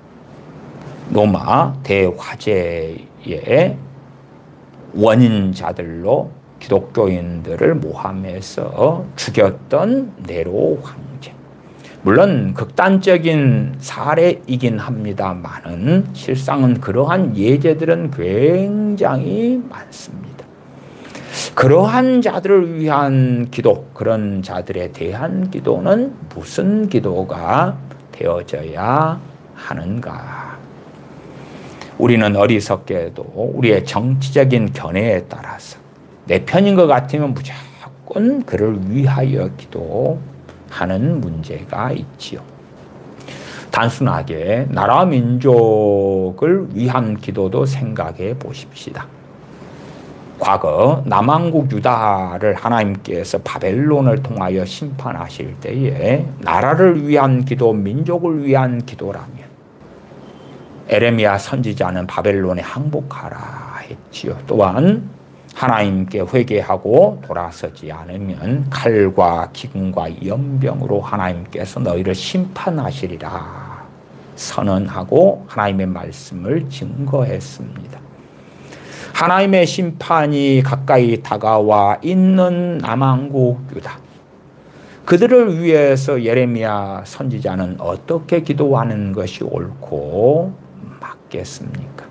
[SPEAKER 1] 로마 대화재의 원인자들로 기독교인들을 모함해서 죽였던 네로 황제. 물론 극단적인 사례이긴 합니다만은 실상은 그러한 예제들은 굉장히 많습니다. 그러한 자들을 위한 기도, 그런 자들에 대한 기도는 무슨 기도가 되어져야 하는가? 우리는 어리석게도 우리의 정치적인 견해에 따라서 내 편인 것 같으면 무조건 그를 위하여 기도하는 문제가 있지요. 단순하게 나라 민족을 위한 기도도 생각해 보십시다. 과거 남왕국 유다를 하나님께서 바벨론을 통하여 심판하실 때에 나라를 위한 기도, 민족을 위한 기도라면 에레미야 선지자는 바벨론에 항복하라 했지요. 또한 하나님께 회개하고 돌아서지 않으면 칼과 기근과 연병으로 하나님께서 너희를 심판하시리라 선언하고 하나님의 말씀을 증거했습니다. 하나님의 심판이 가까이 다가와 있는 남왕국 유다, 그들을 위해서 예레미야 선지자는 어떻게 기도하는 것이 옳고 맞겠습니까?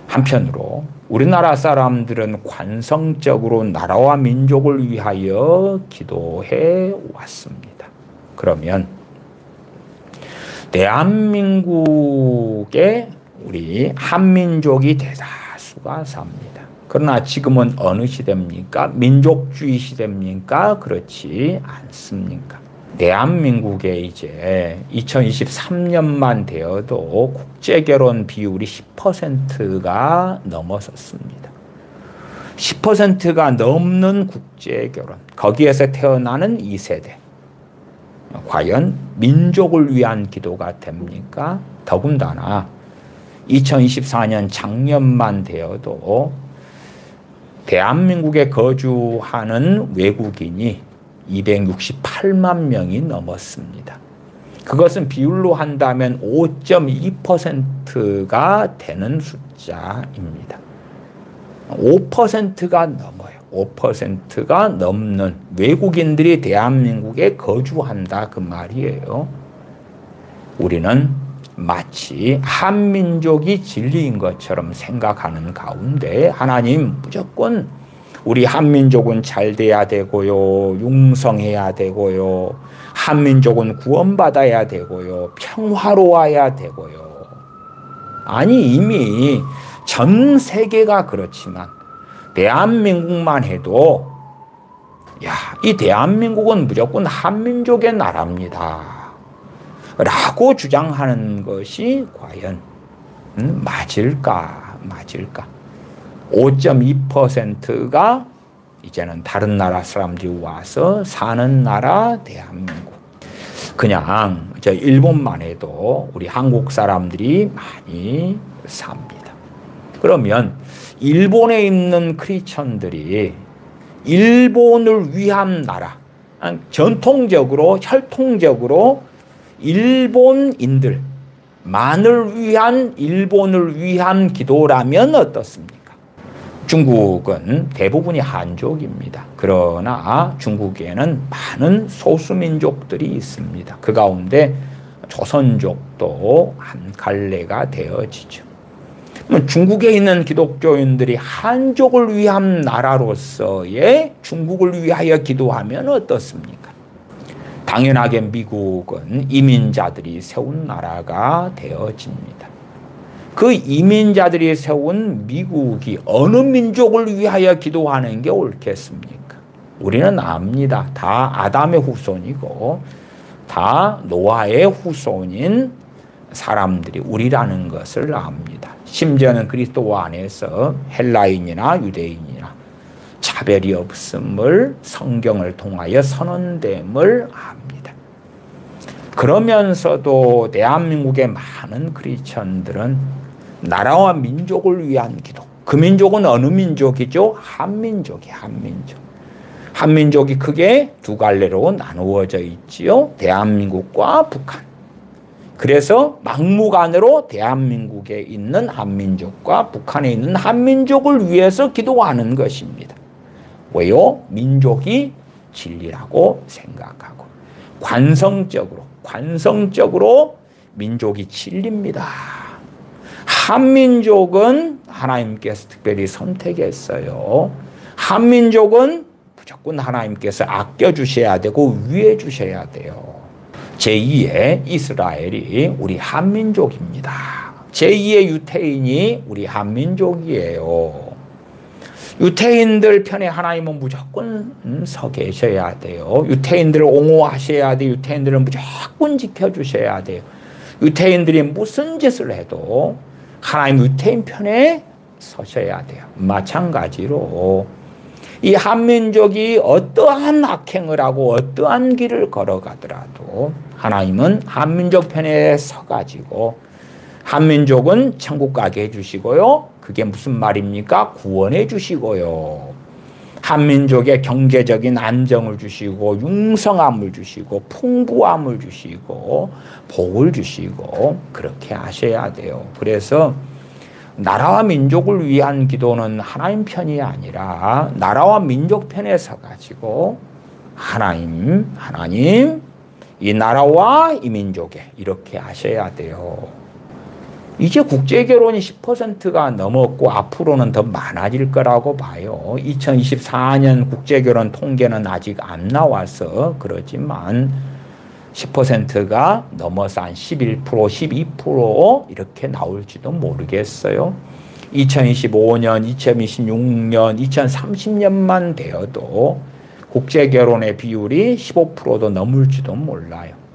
[SPEAKER 1] 한편으로 우리나라 사람들은 관성적으로 나라와 민족을 위하여 기도해 왔습니다. 그러면 대한민국에 우리 한민족이 대다수가 삽니다. 그러나 지금은 어느 시대입니까? 민족주의 시대입니까? 그렇지 않습니까? 대한민국에 이제 2023년만 되어도 국제결혼 비율이 10%가 넘어섰습니다. 10%가 넘는 국제결혼, 거기에서 태어나는 2세대. 과연 민족을 위한 기도가 됩니까? 더군다나 2024년 작년만 되어도 대한민국에 거주하는 외국인이 268만 명이 넘었습니다. 그것은 비율로 한다면 5.2%가 되는 숫자입니다. 5%가 넘어요. 5%가 넘는 외국인들이 대한민국에 거주한다 그 말이에요. 우리는 마치 한민족이 진리인 것처럼 생각하는 가운데 하나님 무조건 우리 한민족은 잘 돼야 되고요. 융성해야 되고요. 한민족은 구원받아야 되고요. 평화로워야 되고요. 아니 이미 전 세계가 그렇지만 대한민국만 해도 야, 이 대한민국은 무조건 한민족의 나라입니다. 라고 주장하는 것이 과연 맞을까? 5.2%가 이제는 다른 나라 사람들이 와서 사는 나라 대한민국. 그냥 저 일본만 해도 우리 한국 사람들이 많이 삽니다. 그러면 일본에 있는 크리스천들이 일본을 위한 나라, 전통적으로 혈통적으로 일본인들만을 위한 일본을 위한 기도라면 어떻습니까? 중국은 대부분이 한족입니다. 그러나 중국에는 많은 소수민족들이 있습니다. 그 가운데 조선족도 한 갈래가 되어지죠. 중국에 있는 기독교인들이 한족을 위한 나라로서의 중국을 위하여 기도하면 어떻습니까? 당연하게 미국은 이민자들이 세운 나라가 되어집니다. 그 이민자들이 세운 미국이 어느 민족을 위하여 기도하는 게 옳겠습니까? 우리는 압니다. 다 아담의 후손이고 다 노아의 후손인 사람들이 우리라는 것을 압니다. 심지어는 그리스도 안에서 헬라인이나 유대인이나 차별이 없음을 성경을 통하여 선언됨을 압니다. 그러면서도 대한민국의 많은 크리스천들은 나라와 민족을 위한 기도. 그 민족은 어느 민족이죠? 한민족이 한민족. 한민족이 크게 두 갈래로 나누어져 있지요. 대한민국과 북한. 그래서 막무가내로 대한민국에 있는 한민족과 북한에 있는 한민족을 위해서 기도하는 것입니다. 왜요? 민족이 진리라고 생각하고 관성적으로 민족이 진리입니다. 한민족은 하나님께서 특별히 선택했어요. 한민족은 무조건 하나님께서 아껴주셔야 되고 위해 주셔야 돼요. 제2의 이스라엘이 우리 한민족입니다. 제2의 유태인이 우리 한민족이에요. 유태인들 편에 하나님은 무조건 서 계셔야 돼요. 유태인들을 옹호하셔야 돼요. 유태인들을 무조건 지켜주셔야 돼요. 유태인들이 무슨 짓을 해도 하나님 유태인 편에 서셔야 돼요. 마찬가지로 이 한민족이 어떠한 악행을 하고 어떠한 길을 걸어가더라도 하나님은 한민족 편에 서가지고 한민족은 천국 가게 해주시고요. 그게 무슨 말입니까? 구원해 주시고요. 한민족의 경제적인 안정을 주시고 융성함을 주시고 풍부함을 주시고 복을 주시고 그렇게 하셔야 돼요. 그래서 나라와 민족을 위한 기도는 하나님 편이 아니라 나라와 민족 편에 서가지고 하나님 이 나라와 이 민족에 이렇게 하셔야 돼요. 이제 국제결혼이 10%가 넘었고 앞으로는 더 많아질 거라고 봐요. 2024년 국제결혼 통계는 아직 안 나와서 그러지만 10%가 넘어서 한 11%, 12% 이렇게 나올지도 모르겠어요. 2025년, 2026년, 2030년만 되어도 국제결혼의 비율이 15%도 넘을지도 몰라요.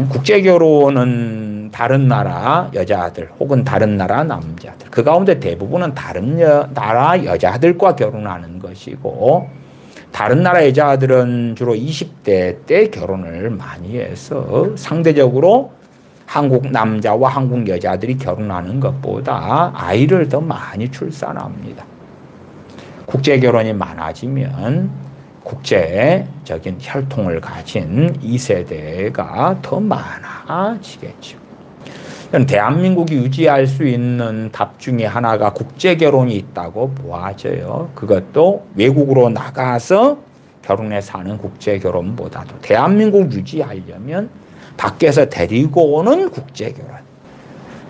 [SPEAKER 1] 국제결혼은 다른 나라 여자들 혹은 다른 나라 남자들 그 가운데 대부분은 다른 나라 여자들과 결혼하는 것이고 다른 나라 여자들은 주로 20대 때 결혼을 많이 해서 상대적으로 한국 남자와 한국 여자들이 결혼하는 것보다 아이를 더 많이 출산합니다. 국제결혼이 많아지면 국제적인 혈통을 가진 2세대가 더 많아지겠죠. 대한민국이 유지할 수 있는 답 중에 하나가 국제결혼이 있다고 보아져요. 그것도 외국으로 나가서 결혼해 사는 국제결혼보다도 대한민국 유지하려면 밖에서 데리고 오는 국제결혼.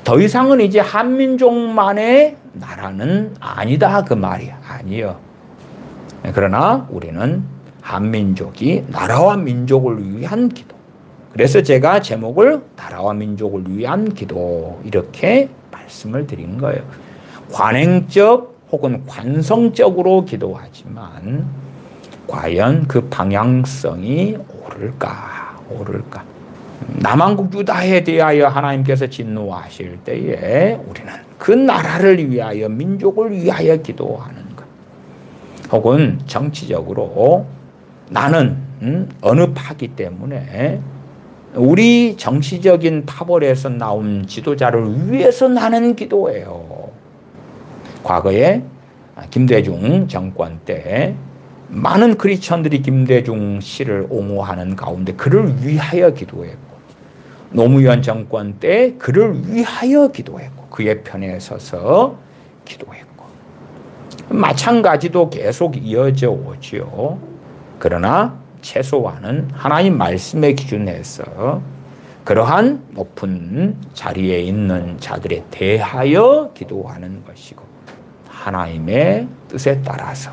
[SPEAKER 1] 더 이상은 이제 한민족만의 나라는 아니다 그 말이야. 아니요. 그러나 우리는 한민족이 나라와 민족을 위한 기도. 그래서 제가 제목을 나라와 민족을 위한 기도 이렇게 말씀을 드린 거예요. 관행적 혹은 관성적으로 기도하지만 과연 그 방향성이 옳을까? 남한국 유다에 대하여 하나님께서 진노하실 때에 우리는 그 나라를 위하여, 민족을 위하여 기도하는 것. 혹은 정치적으로 나는 어느 파기 때문에 우리 정치적인 파벌에서 나온 지도자를 위해서 나는 기도해요. 과거에 김대중 정권 때 많은 크리스천들이 김대중 씨를 옹호하는 가운데 그를 위하여 기도했고, 노무현 정권 때 그를 위하여 기도했고, 그의 편에 서서 기도했고, 마찬가지도 계속 이어져 오지요. 그러나 최소한은 하나님 말씀의 기준에서 그러한 높은 자리에 있는 자들에 대하여 기도하는 것이고, 하나님의 뜻에 따라서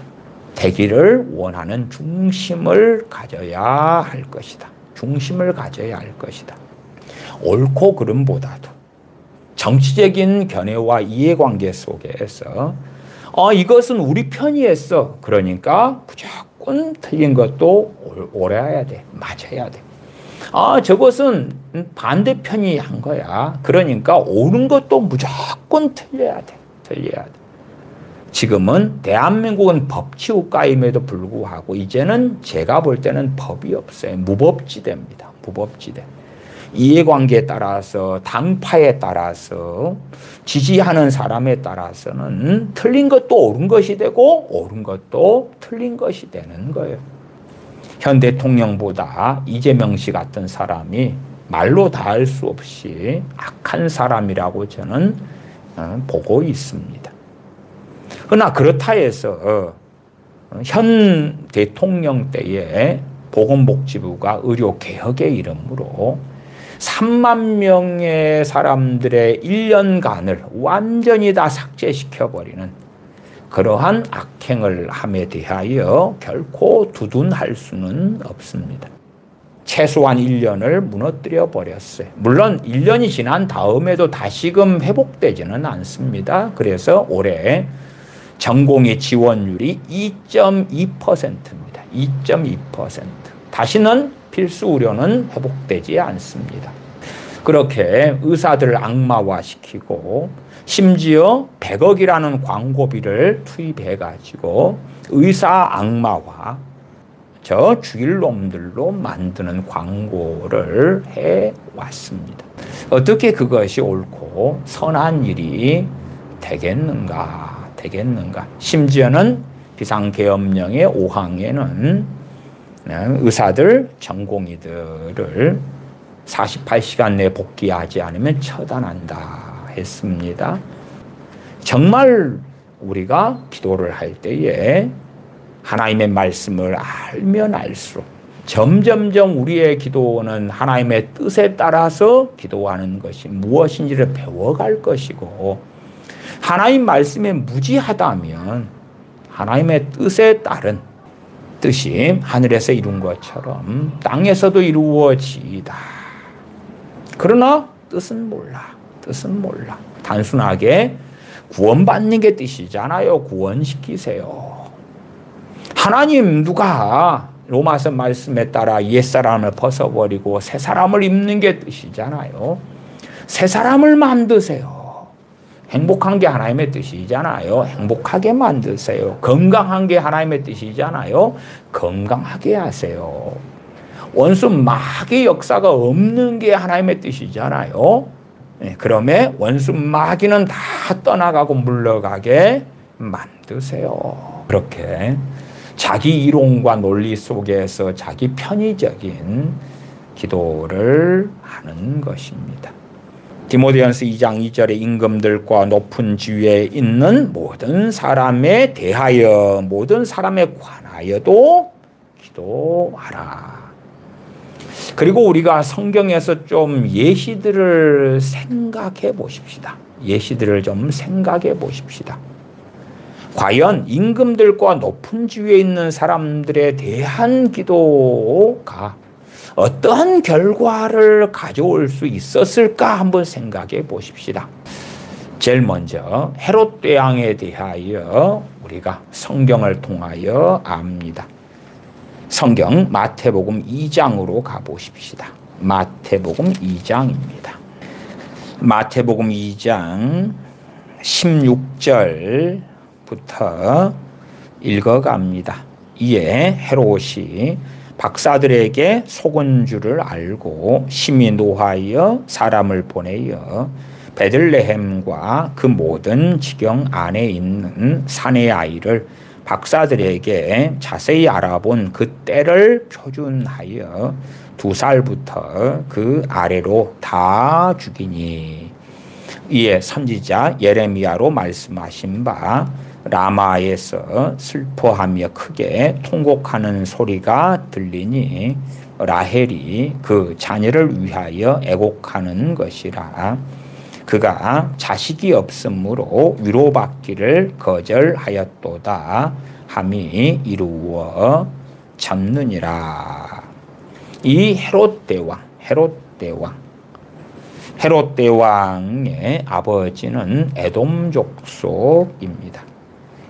[SPEAKER 1] 되기를 원하는 중심을 가져야 할 것이다. 중심을 가져야 할 것이다. 옳고 그름보다도 정치적인 견해와 이해관계 속에서 이것은 우리 편이었어. 그러니까 무조건 틀린 것도 옳아야 돼. 맞아야 돼. 저것은 반대편이 한 거야. 그러니까 옳은 것도 무조건 틀려야 돼. 지금은 대한민국은 법치국가임에도 불구하고 이제는 제가 볼 때는 법이 없어요. 무법지대입니다. 무법지대. 이해관계에 따라서, 당파에 따라서, 지지하는 사람에 따라서는 틀린 것도 옳은 것이 되고 옳은 것도 틀린 것이 되는 거예요. 현 대통령보다 이재명 씨 같은 사람이 말로 다 할 수 없이 악한 사람이라고 저는 보고 있습니다. 그러나 그렇다 해서 현 대통령 때에 보건복지부가 의료개혁의 이름으로 3만 명의 사람들의 1년간을 완전히 다 삭제시켜버리는 그러한 악행을 함에 대하여 결코 두둔할 수는 없습니다. 최소한 1년을 무너뜨려 버렸어요. 물론 1년이 지난 다음에도 다시금 회복되지는 않습니다. 그래서 올해 전공의 지원율이 2.2%입니다. 2.2%. 다시는 필수 의료는 회복되지 않습니다. 그렇게 의사들을 악마화시키고 심지어 100억이라는 광고비를 투입해가지고 의사 악마화, 죽일 놈들로 만드는 광고를 해왔습니다. 어떻게 그것이 옳고 선한 일이 되겠는가? 심지어는 비상계엄령의 5항에는 의사들, 전공의들을 48시간 내에 복귀하지 않으면 처단한다 했습니다. 정말 우리가 기도를 할 때에 하나님의 말씀을 알면 알수록 점점점 우리의 기도는 하나님의 뜻에 따라서 기도하는 것이 무엇인지를 배워갈 것이고, 하나님 말씀에 무지하다면 하나님의 뜻에 따른 뜻이 하늘에서 이룬 것처럼 땅에서도 이루어지이다. 그러나 뜻은 몰라. 단순하게 구원받는 게 뜻이잖아요. 구원시키세요. 하나님 누가 로마서 말씀에 따라 옛사람을 벗어버리고 새 사람을 입는 게 뜻이잖아요. 새 사람을 만드세요. 행복한 게 하나님의 뜻이잖아요. 행복하게 만드세요. 건강한 게 하나님의 뜻이잖아요. 건강하게 하세요. 원수 마귀의 역사가 없는 게 하나님의 뜻이잖아요. 그러면 원수 마귀는 다 떠나가고 물러가게 만드세요. 그렇게 자기 이론과 논리 속에서 자기 편의적인 기도를 하는 것입니다. 디모데전서 2장 2절의 임금들과 높은 지위에 있는 모든 사람에 대하여, 모든 사람에 관하여도 기도하라. 그리고 우리가 성경에서 좀 예시들을 생각해 보십시다. 과연 임금들과 높은 지위에 있는 사람들에 대한 기도가 어떠한 결과를 가져올 수 있었을까 한번 생각해 보십시다. 제일 먼저 헤롯 대왕에 대하여 우리가 성경을 통하여 압니다. 성경 마태복음 2장으로 가보십시다. 마태복음 2장입니다. 마태복음 2장 16절부터 읽어갑니다. 이에 헤롯이 박사들에게 속은 줄을 알고 심히 노하여 사람을 보내어 베들레헴과 그 모든 지경 안에 있는 산의 아이를 박사들에게 자세히 알아본 그 때를 표준하여 2살부터 그 아래로 다 죽이니, 이에 선지자 예레미야로 말씀하신 바 라마에서 슬퍼하며 크게 통곡하는 소리가 들리니 라헬이 그 자녀를 위하여 애곡하는 것이라. 그가 자식이 없으므로 위로받기를 거절하였도다 함이 이루어졌느니라. 이 헤롯 대왕의 아버지는 에돔 족속입니다.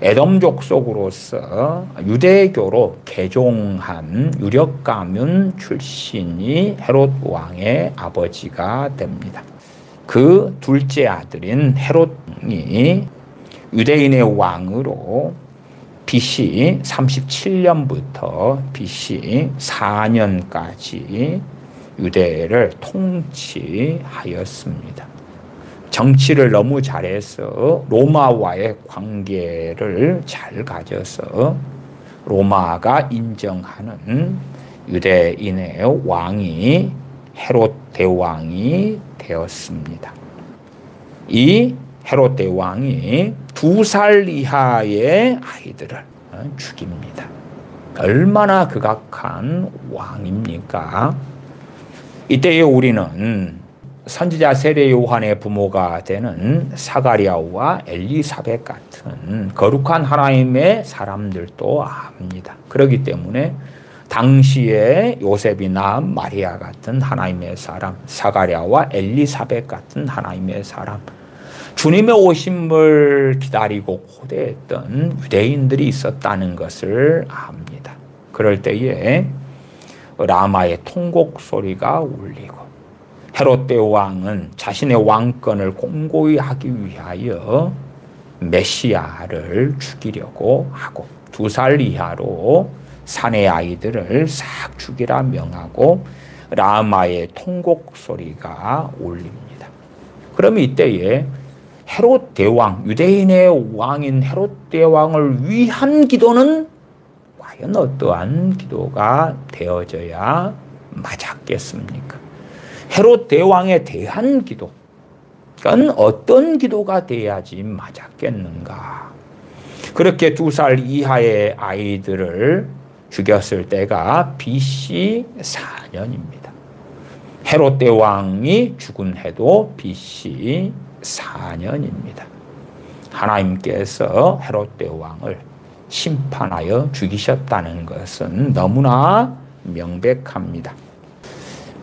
[SPEAKER 1] 에돔 족속으로서 유대교로 개종한 유력 가문 출신이 헤롯 왕의 아버지가 됩니다. 그 둘째 아들인 헤롯이 유대인의 왕으로 BC 37년부터 BC 4년까지 유대를 통치하였습니다. 정치를 너무 잘해서 로마와의 관계를 잘 가져서 로마가 인정하는 유대인의 왕이 헤롯 대왕이 되었습니다. 이 헤롯 대왕이 2살 이하의 아이들을 죽입니다. 얼마나 극악한 왕입니까? 이때에 우리는 선지자 세례 요한의 부모가 되는 사가랴와 엘리사벳 같은 거룩한 하나님의 사람들도 압니다. 그렇기 때문에 당시에 요셉이나 마리아 같은 하나님의 사람, 사가랴와 엘리사벳 같은 하나님의 사람, 주님의 오심을 기다리고 고대했던 유대인들이 있었다는 것을 압니다. 그럴 때에 라마의 통곡 소리가 울리고 헤롯 대왕은 자신의 왕권을 공고히 하기 위하여 메시아를 죽이려고 하고 2살 이하로 산의 아이들을 싹 죽이라 명하고 라마의 통곡 소리가 울립니다. 그럼 이때에 헤롯 대왕, 유대인의 왕인 헤롯 대왕을 위한 기도는 과연 어떠한 기도가 되어져야 맞았겠습니까? 헤롯 대왕에 대한 기도, 그건 어떤 기도가 돼야지 맞았겠는가? 그렇게 2살 이하의 아이들을 죽였을 때가 BC 4년입니다. 헤롯 대왕이 죽은 해도 BC 4년입니다. 하나님께서 헤롯 대왕을 심판하여 죽이셨다는 것은 너무나 명백합니다.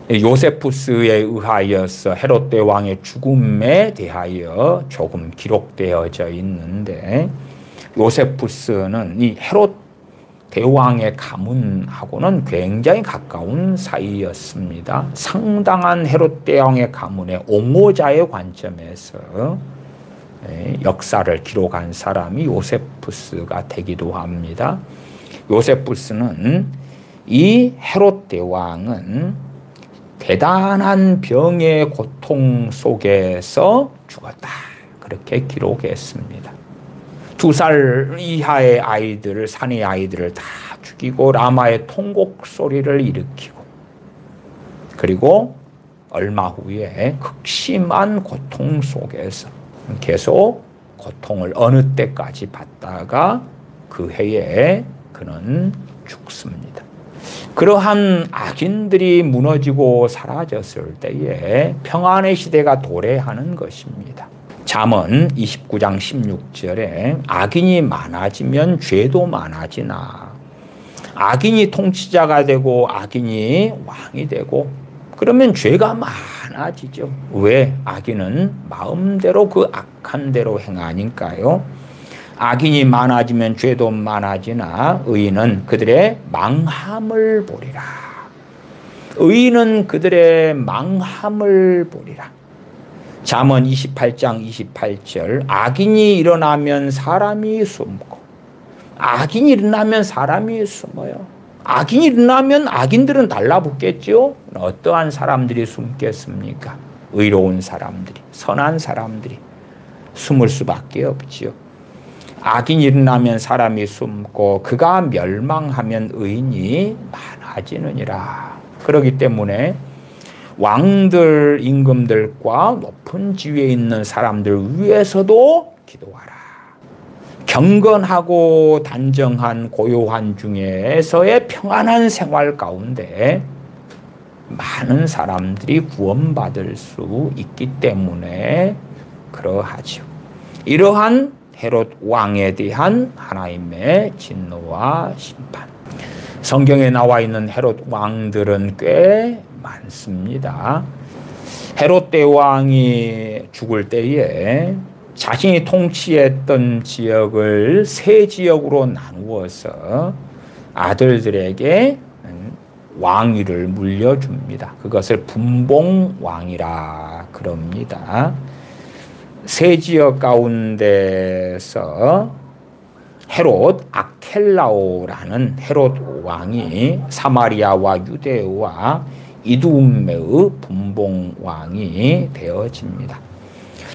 [SPEAKER 1] 요세푸스에 의하여서 헤롯 대왕의 죽음에 대하여 조금 기록되어져 있는데, 요세푸스는 이 헤롯 대왕의 가문하고는 굉장히 가까운 사이였습니다. 상당한 헤롯 대왕의 가문의 옹호자의 관점에서 역사를 기록한 사람이 요세푸스가 되기도 합니다. 요세푸스는 이 헤롯 대왕은 대단한 병의 고통 속에서 죽었다, 그렇게 기록했습니다. 2살 이하의 아이들을, 산의 아이들을 다 죽이고 라마의 통곡 소리를 일으키고, 그리고 얼마 후에 극심한 고통 속에서 계속 고통을 어느 때까지 받다가 그 해에 그는 죽습니다. 그러한 악인들이 무너지고 사라졌을 때에 평안의 시대가 도래하는 것입니다. 잠언 29장 16절에 악인이 많아지면 죄도 많아지나, 악인이 통치자가 되고 악인이 왕이 되고 그러면 죄가 많아지죠. 왜? 악인은 마음대로 그 악한 대로 행하니까요. 악인이 많아지면 죄도 많아지나 의인은 그들의 망함을 보리라. 의인은 그들의 망함을 보리라. 잠언 28장 28절 악인이 일어나면 사람이 숨고 악인이 일어나면 사람이 숨어요. 악인이 일어나면 악인들은 달라붙겠죠. 어떠한 사람들이 숨겠습니까? 의로운 사람들이, 선한 사람들이 숨을 수밖에 없지요. 악인이 일어나면 사람이 숨고 그가 멸망하면 의인이 많아지느니라. 그렇기 때문에 왕들, 임금들과 높은 지위에 있는 사람들 위해서도 기도하라. 경건하고 단정한 고요한 중에서의 평안한 생활 가운데 많은 사람들이 구원받을 수 있기 때문에 그러하죠. 이러한 헤롯 왕에 대한 하나님의 진노와 심판. 성경에 나와 있는 헤롯 왕들은 꽤 많습니다. 헤롯 대왕이 죽을 때에 자신이 통치했던 지역을 세 지역으로 나누어서 아들들에게 왕위를 물려줍니다. 그것을 분봉왕이라 그럽니다. 세 지역 가운데서 헤롯 아켈라오라는 헤롯 왕이 사마리아와 유대와 이두메의 분봉왕이 되어집니다.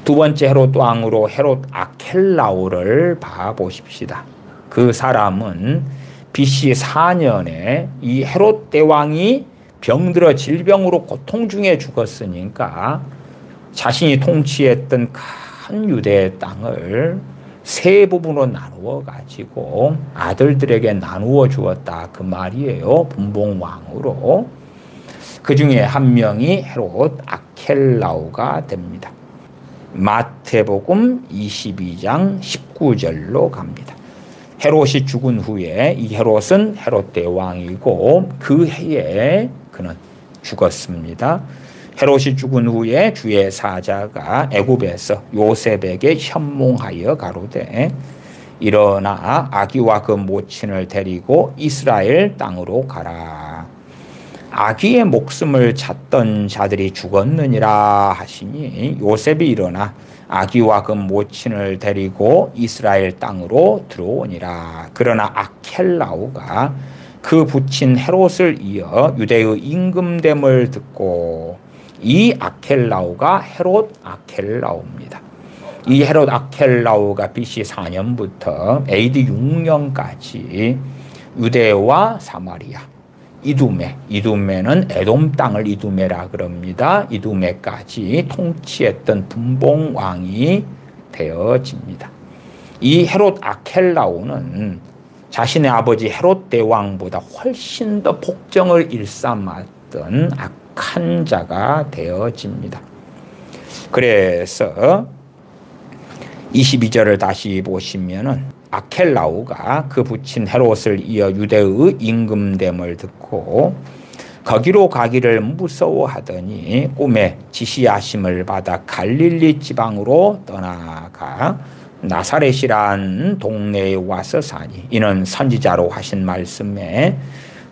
[SPEAKER 1] 두 번째 헤롯 왕으로 헤롯 아켈라오를 봐보십시다. 그 사람은 BC 4년에 이 헤롯 대왕이 병들어 질병으로 고통 중에 죽었으니까 자신이 통치했던 큰 유대의 땅을 세 부분으로 나누어 가지고 아들들에게 나누어 주었다 그 말이에요. 분봉왕으로. 그 중에 한 명이 헤롯 아켈라오가 됩니다. 마태복음 22장 19절로 갑니다. 헤롯이 죽은 후에 이 헤롯은 헤롯 대왕이고 그 해에 그는 죽었습니다. 헤롯이 죽은 후에 주의 사자가 애굽에서 요셉에게 현몽하여 가로되 일어나 아기와 그 모친을 데리고 이스라엘 땅으로 가라. 아기의 목숨을 찾던 자들이 죽었느니라 하시니 요셉이 일어나 아기와 그 모친을 데리고 이스라엘 땅으로 들어오니라. 그러나 아켈라오가 그 부친 헤롯을 이어 유대의 임금됨을 듣고 이 아켈라오가 헤롯 아켈라오입니다. 이 헤롯 아켈라오가 BC 4년부터 AD 6년까지 유대와 사마리아, 이두메는 에돔 땅을 이두메라 그럽니다. 이두메까지 통치했던 분봉왕이 되어집니다. 이 헤롯 아켈라오는 자신의 아버지 헤롯 대왕보다 훨씬 더 복정을 일삼았던 악한 자가 되어집니다. 그래서 22절을 다시 보시면은 아켈라오가 그 부친 헤롯을 이어 유대의 임금됨을 듣고 거기로 가기를 무서워하더니 꿈에 지시하심을 받아 갈릴리 지방으로 떠나가 나사렛이란 동네에 와서 사니 이는 선지자로 하신 말씀에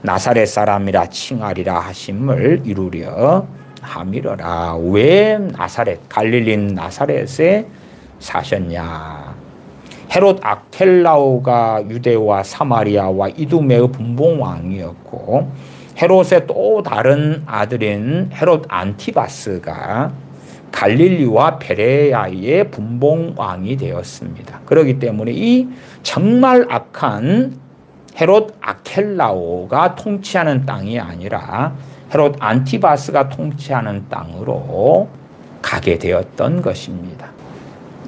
[SPEAKER 1] 나사렛 사람이라 칭하리라 하심을 이루려 함이러라. 왜 나사렛, 갈릴리 나사렛에 사셨냐? 헤롯 아켈라오가 유대와 사마리아와 이두메의 분봉왕이었고 헤롯의 또 다른 아들인 헤롯 안티바스가 갈릴리와 베레아의 분봉왕이 되었습니다. 그렇기 때문에 이 정말 악한 헤롯 아켈라오가 통치하는 땅이 아니라 헤롯 안티바스가 통치하는 땅으로 가게 되었던 것입니다.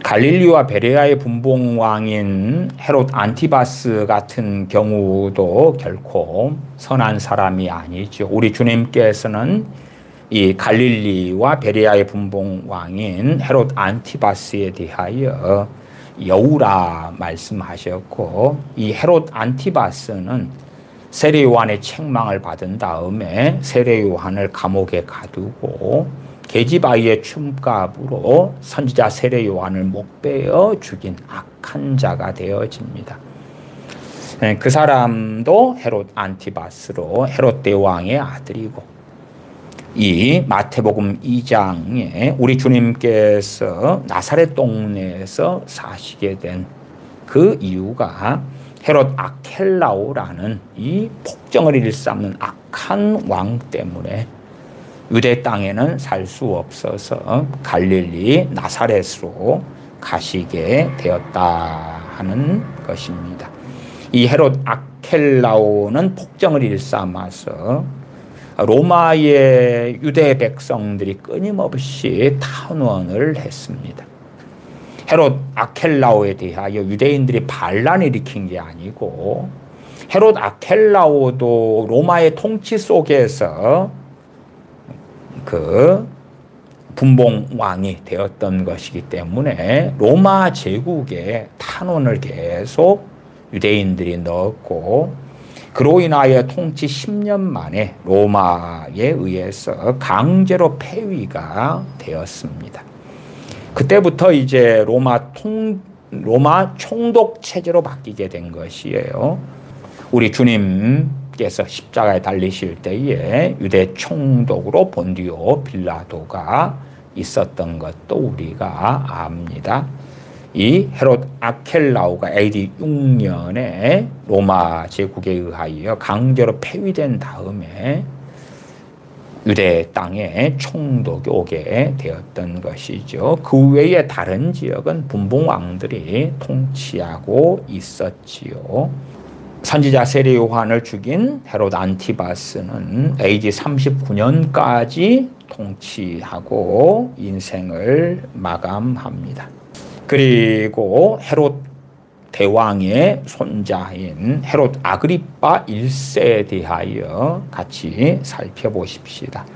[SPEAKER 1] 갈릴리와 베레아의 분봉왕인 헤롯 안티바스 같은 경우도 결코 선한 사람이 아니죠. 우리 주님께서는 이 갈릴리와 베레아의 분봉왕인 헤롯 안티바스에 대하여 여우라 말씀하셨고 이 헤롯 안티바스는 세례요한의 책망을 받은 다음에 세례요한을 감옥에 가두고 계집아이의 춤값으로 선지자 세례 요한을 목베어 죽인 악한 자가 되어집니다. 그 사람도 헤롯 안티바스로 헤롯 대왕의 아들이고, 이 마태복음 2장에 우리 주님께서 나사렛 동네에서 사시게 된 그 이유가 헤롯 아켈라오라는 이 폭정을 일삼는 악한 왕 때문에 유대 땅에는 살 수 없어서 갈릴리 나사렛으로 가시게 되었다 하는 것입니다. 이 헤롯 아켈라오는 폭정을 일삼아서 로마의 유대 백성들이 끊임없이 탄원을 했습니다. 헤롯 아켈라오에 대하여 유대인들이 반란을 일으킨 게 아니고, 헤롯 아켈라오도 로마의 통치 속에서 그 분봉왕이 되었던 것이기 때문에 로마 제국에 탄원을 계속 유대인들이 넣었고, 그로 인하여 통치 10년 만에 로마에 의해서 강제로 폐위가 되었습니다. 그때부터 이제 로마 총독 체제로 바뀌게 된 것이에요. 우리 주님께서 십자가에 달리실 때에 유대 총독으로 본디오 빌라도가 있었던 것도 우리가 압니다. 이 헤롯 아켈라오가 AD 6년에 로마 제국에 의하여 강제로 폐위된 다음에 유대 땅에 총독이 오게 되었던 것이죠. 그 외에 다른 지역은 분봉왕들이 통치하고 있었지요. 선지자 세례 요한을 죽인 헤롯 안티바스는 AD 39년까지 통치하고 인생을 마감합니다. 그리고 헤롯 대왕의 손자인 헤롯 아그리빠 1세에 대하여 같이 살펴보십시다.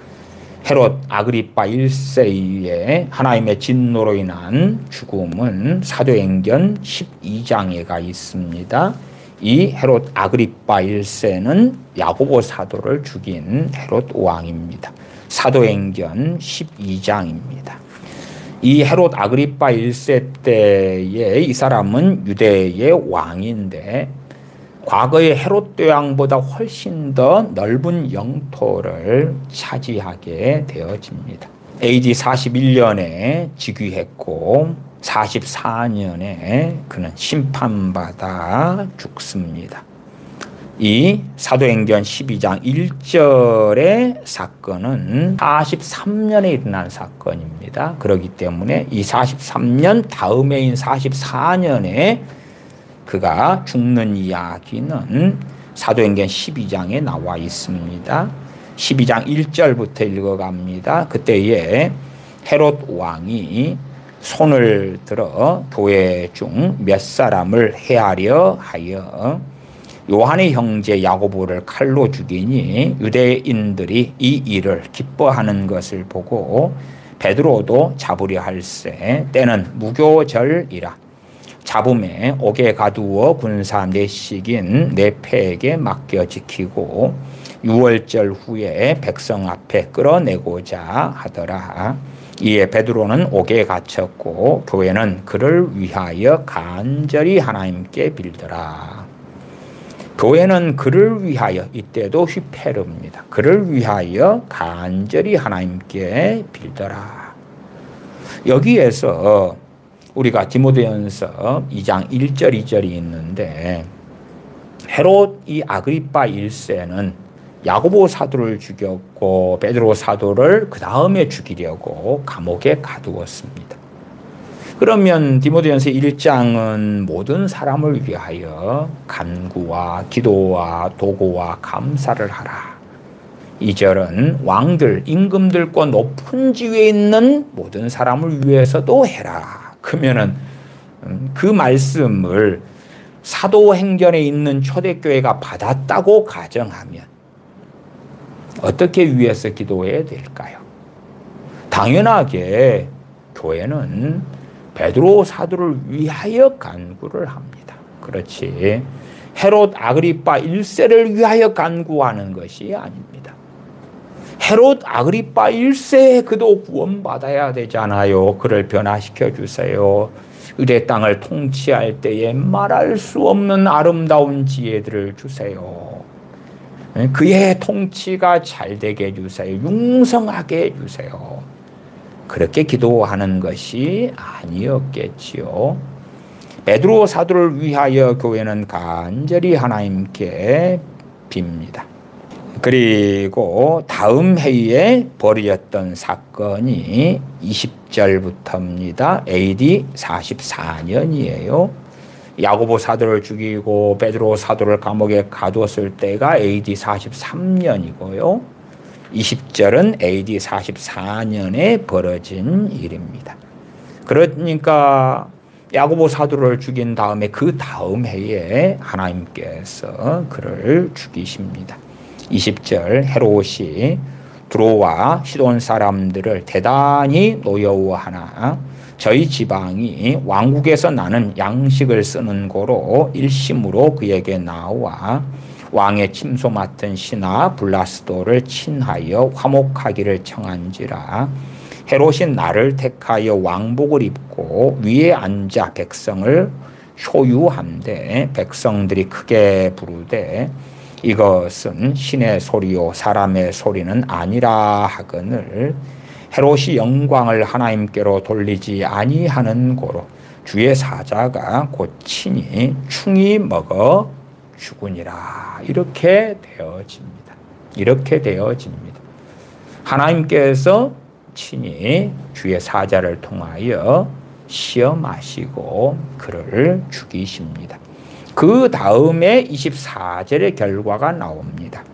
[SPEAKER 1] 헤롯 아그리빠 1세의 하나님의 진노로 인한 죽음은 사도행전 12장에가 있습니다. 이 헤롯 아그리빠 1세는 야고보 사도를 죽인 헤롯 왕입니다. 사도행전 12장입니다. 이 헤롯 아그리빠 1세 때에 이 사람은 유대의 왕인데, 과거의 헤롯 대왕보다 훨씬 더 넓은 영토를 차지하게 되어집니다. AD 41년에 즉위했고 44년에 그는 심판받아 죽습니다. 이 사도행전 12장 1절의 사건은 43년에 일어난 사건입니다. 그렇기 때문에 이 43년 다음해인 44년에 그가 죽는 이야기는 사도행전 12장에 나와 있습니다. 12장 1절부터 읽어갑니다. 그때에 헤롯 왕이 손을 들어 교회 중 몇 사람을 해하려 하여 요한의 형제 야고보를 칼로 죽이니 유대인들이 이 일을 기뻐하는 것을 보고 베드로도 잡으려 할세. 때는 무교절이라. 잡음에 옥에 가두어 군사 넷씩인 네패에게 맡겨 지키고 6월절 후에 백성 앞에 끌어내고자 하더라. 이에 베드로는 옥에 갇혔고 교회는 그를 위하여 간절히 하나님께 빌더라. 교회는 그를 위하여, 이때도 휘페르입니다. 그를 위하여 간절히 하나님께 빌더라. 여기에서 우리가 디모데전서 2장 1절 2절이 있는데, 헤롯 이 아그리빠 1세는 야고보 사도를 죽였고 베드로 사도를 그 다음에 죽이려고 감옥에 가두었습니다. 그러면 디모데전서 1장은 모든 사람을 위하여 간구와 기도와 도고와 감사를 하라. 2절은 왕들, 임금들과 높은 지위에 있는 모든 사람을 위해서도 해라. 그러면은 그 말씀을 사도행전에 있는 초대교회가 받았다고 가정하면 어떻게 위해서 기도해야 될까요? 당연하게 교회는 베드로 사도를 위하여 간구를 합니다. 그렇지, 헤롯 아그리빠 1세를 위하여 간구하는 것이 아닙니다. 헤롯 아그리파 1세 그도 구원받아야 되잖아요. 그를 변화시켜 주세요. 유대 땅을 통치할 때에 말할 수 없는 아름다운 지혜들을 주세요. 그의 통치가 잘 되게 해주세요. 융성하게 해주세요. 그렇게 기도하는 것이 아니었겠지요. 베드로 사도를 위하여 교회는 간절히 하나님께 빕니다. 그리고 다음 해에 벌어졌던 사건이 20절부터입니다. AD 44년이에요. 야고보 사도를 죽이고 베드로 사도를 감옥에 가두었을 때가 AD 43년이고요. 20절은 AD 44년에 벌어진 일입니다. 그러니까 야고보 사도를 죽인 다음에 그 다음 해에 하나님께서 그를 죽이십니다. 20절 헤롯이 두로와 시돈 사람들을 대단히 노여워하나 저희 지방이 왕국에서 나는 양식을 쓰는 고로 일심으로 그에게 나와 왕의 침소 맡은 신하 블라스도를 친하여 화목하기를 청한지라. 헤롯이 나를 택하여 왕복을 입고 위에 앉아 백성을 효유함되 백성들이 크게 부르되 이것은 신의 소리요 사람의 소리는 아니라 하거늘 헤롯이 영광을 하나님께로 돌리지 아니하는 고로 주의 사자가 곧 친히 충이 먹어 죽으니라. 이렇게 되어집니다. 이렇게 되어집니다. 하나님께서 친히 주의 사자를 통하여 시험하시고 그를 죽이십니다. 그 다음에 24절의 결과가 나옵니다.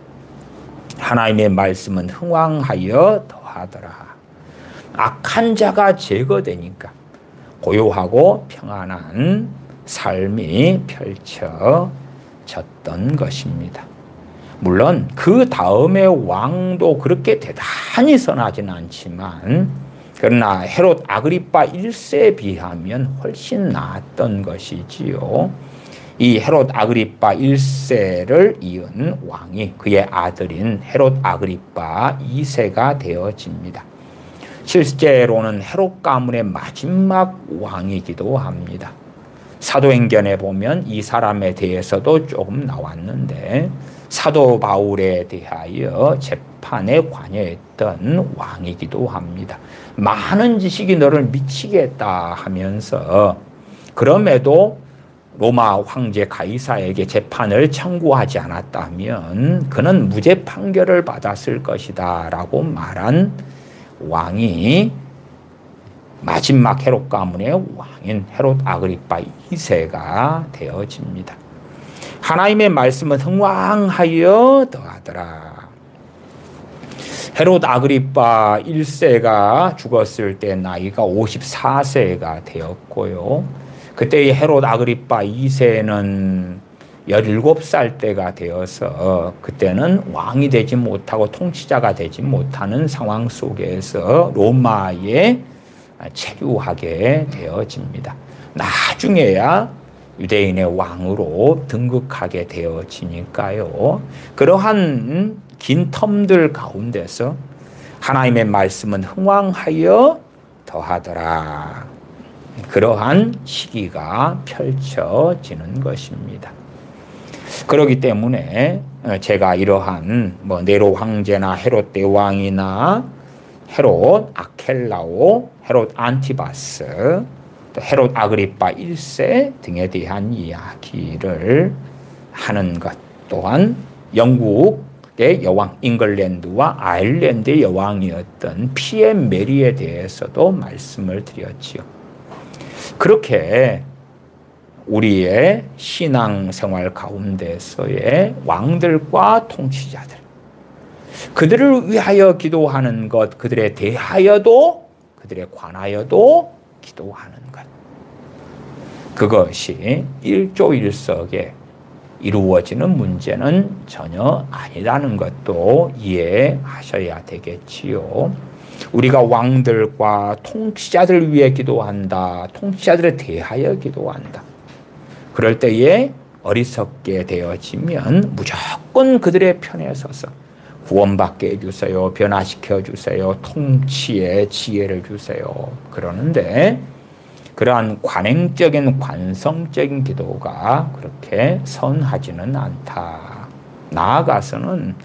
[SPEAKER 1] 하나님의 말씀은 흥왕하여 더하더라. 악한 자가 제거되니까 고요하고 평안한 삶이 펼쳐졌던 것입니다. 물론 그 다음에 왕도 그렇게 대단히 선하진 않지만 그러나 헤롯 아그리파 1세에 비하면 훨씬 나았던 것이지요. 이 헤롯 아그리파 1세를 이은 왕이 그의 아들인 헤롯 아그리파 2세가 되어집니다. 실제로는 헤롯 가문의 마지막 왕이기도 합니다. 사도행전에 보면 이 사람에 대해서도 조금 나왔는데 사도 바울에 대하여 재판에 관여했던 왕이기도 합니다. 많은 지식이 너를 미치겠다 하면서 그럼에도 로마 황제 가이사에게 재판을 청구하지 않았다면 그는 무죄 판결을 받았을 것이다 라고 말한 왕이 마지막 헤롯 가문의 왕인 헤롯 아그리파 2세가 되어집니다. 하나님의 말씀은 흥왕하여 더하더라. 헤롯 아그리파 1세가 죽었을 때 나이가 54세가 되었고요. 그때의 헤롯 아그리파 2세는 17살 때가 되어서 그때는 왕이 되지 못하고 통치자가 되지 못하는 상황 속에서 로마에 체류하게 되어집니다. 나중에야 유대인의 왕으로 등극하게 되어지니까요. 그러한 긴 텀들 가운데서 하나님의 말씀은 흥왕하여 더하더라. 그러한 시기가 펼쳐지는 것입니다. 그렇기 때문에 제가 이러한 네로 황제나 헤롯 대왕이나 헤롯 아켈라오, 헤롯 안티바스, 헤롯 아그리파 1세 등에 대한 이야기를 하는 것 또한 영국의 여왕 잉글랜드와 아일랜드의 여왕이었던 피에 메리에 대해서도 말씀을 드렸지요. 그렇게 우리의 신앙생활 가운데서의 왕들과 통치자들 그들을 위하여 기도하는 것, 그들에 대하여도 그들에 관하여도 기도하는 것, 그것이 일조일석에 이루어지는 문제는 전혀 아니라는 것도 이해하셔야 되겠지요. 우리가 왕들과 통치자들을 위해 기도한다. 통치자들에 대하여 기도한다. 그럴 때에 어리석게 되어지면 무조건 그들의 편에 서서 구원받게 해주세요. 변화시켜 주세요. 통치의 지혜를 주세요. 그러는데 그러한 관행적인 관성적인 기도가 그렇게 선하지는 않다. 나아가서는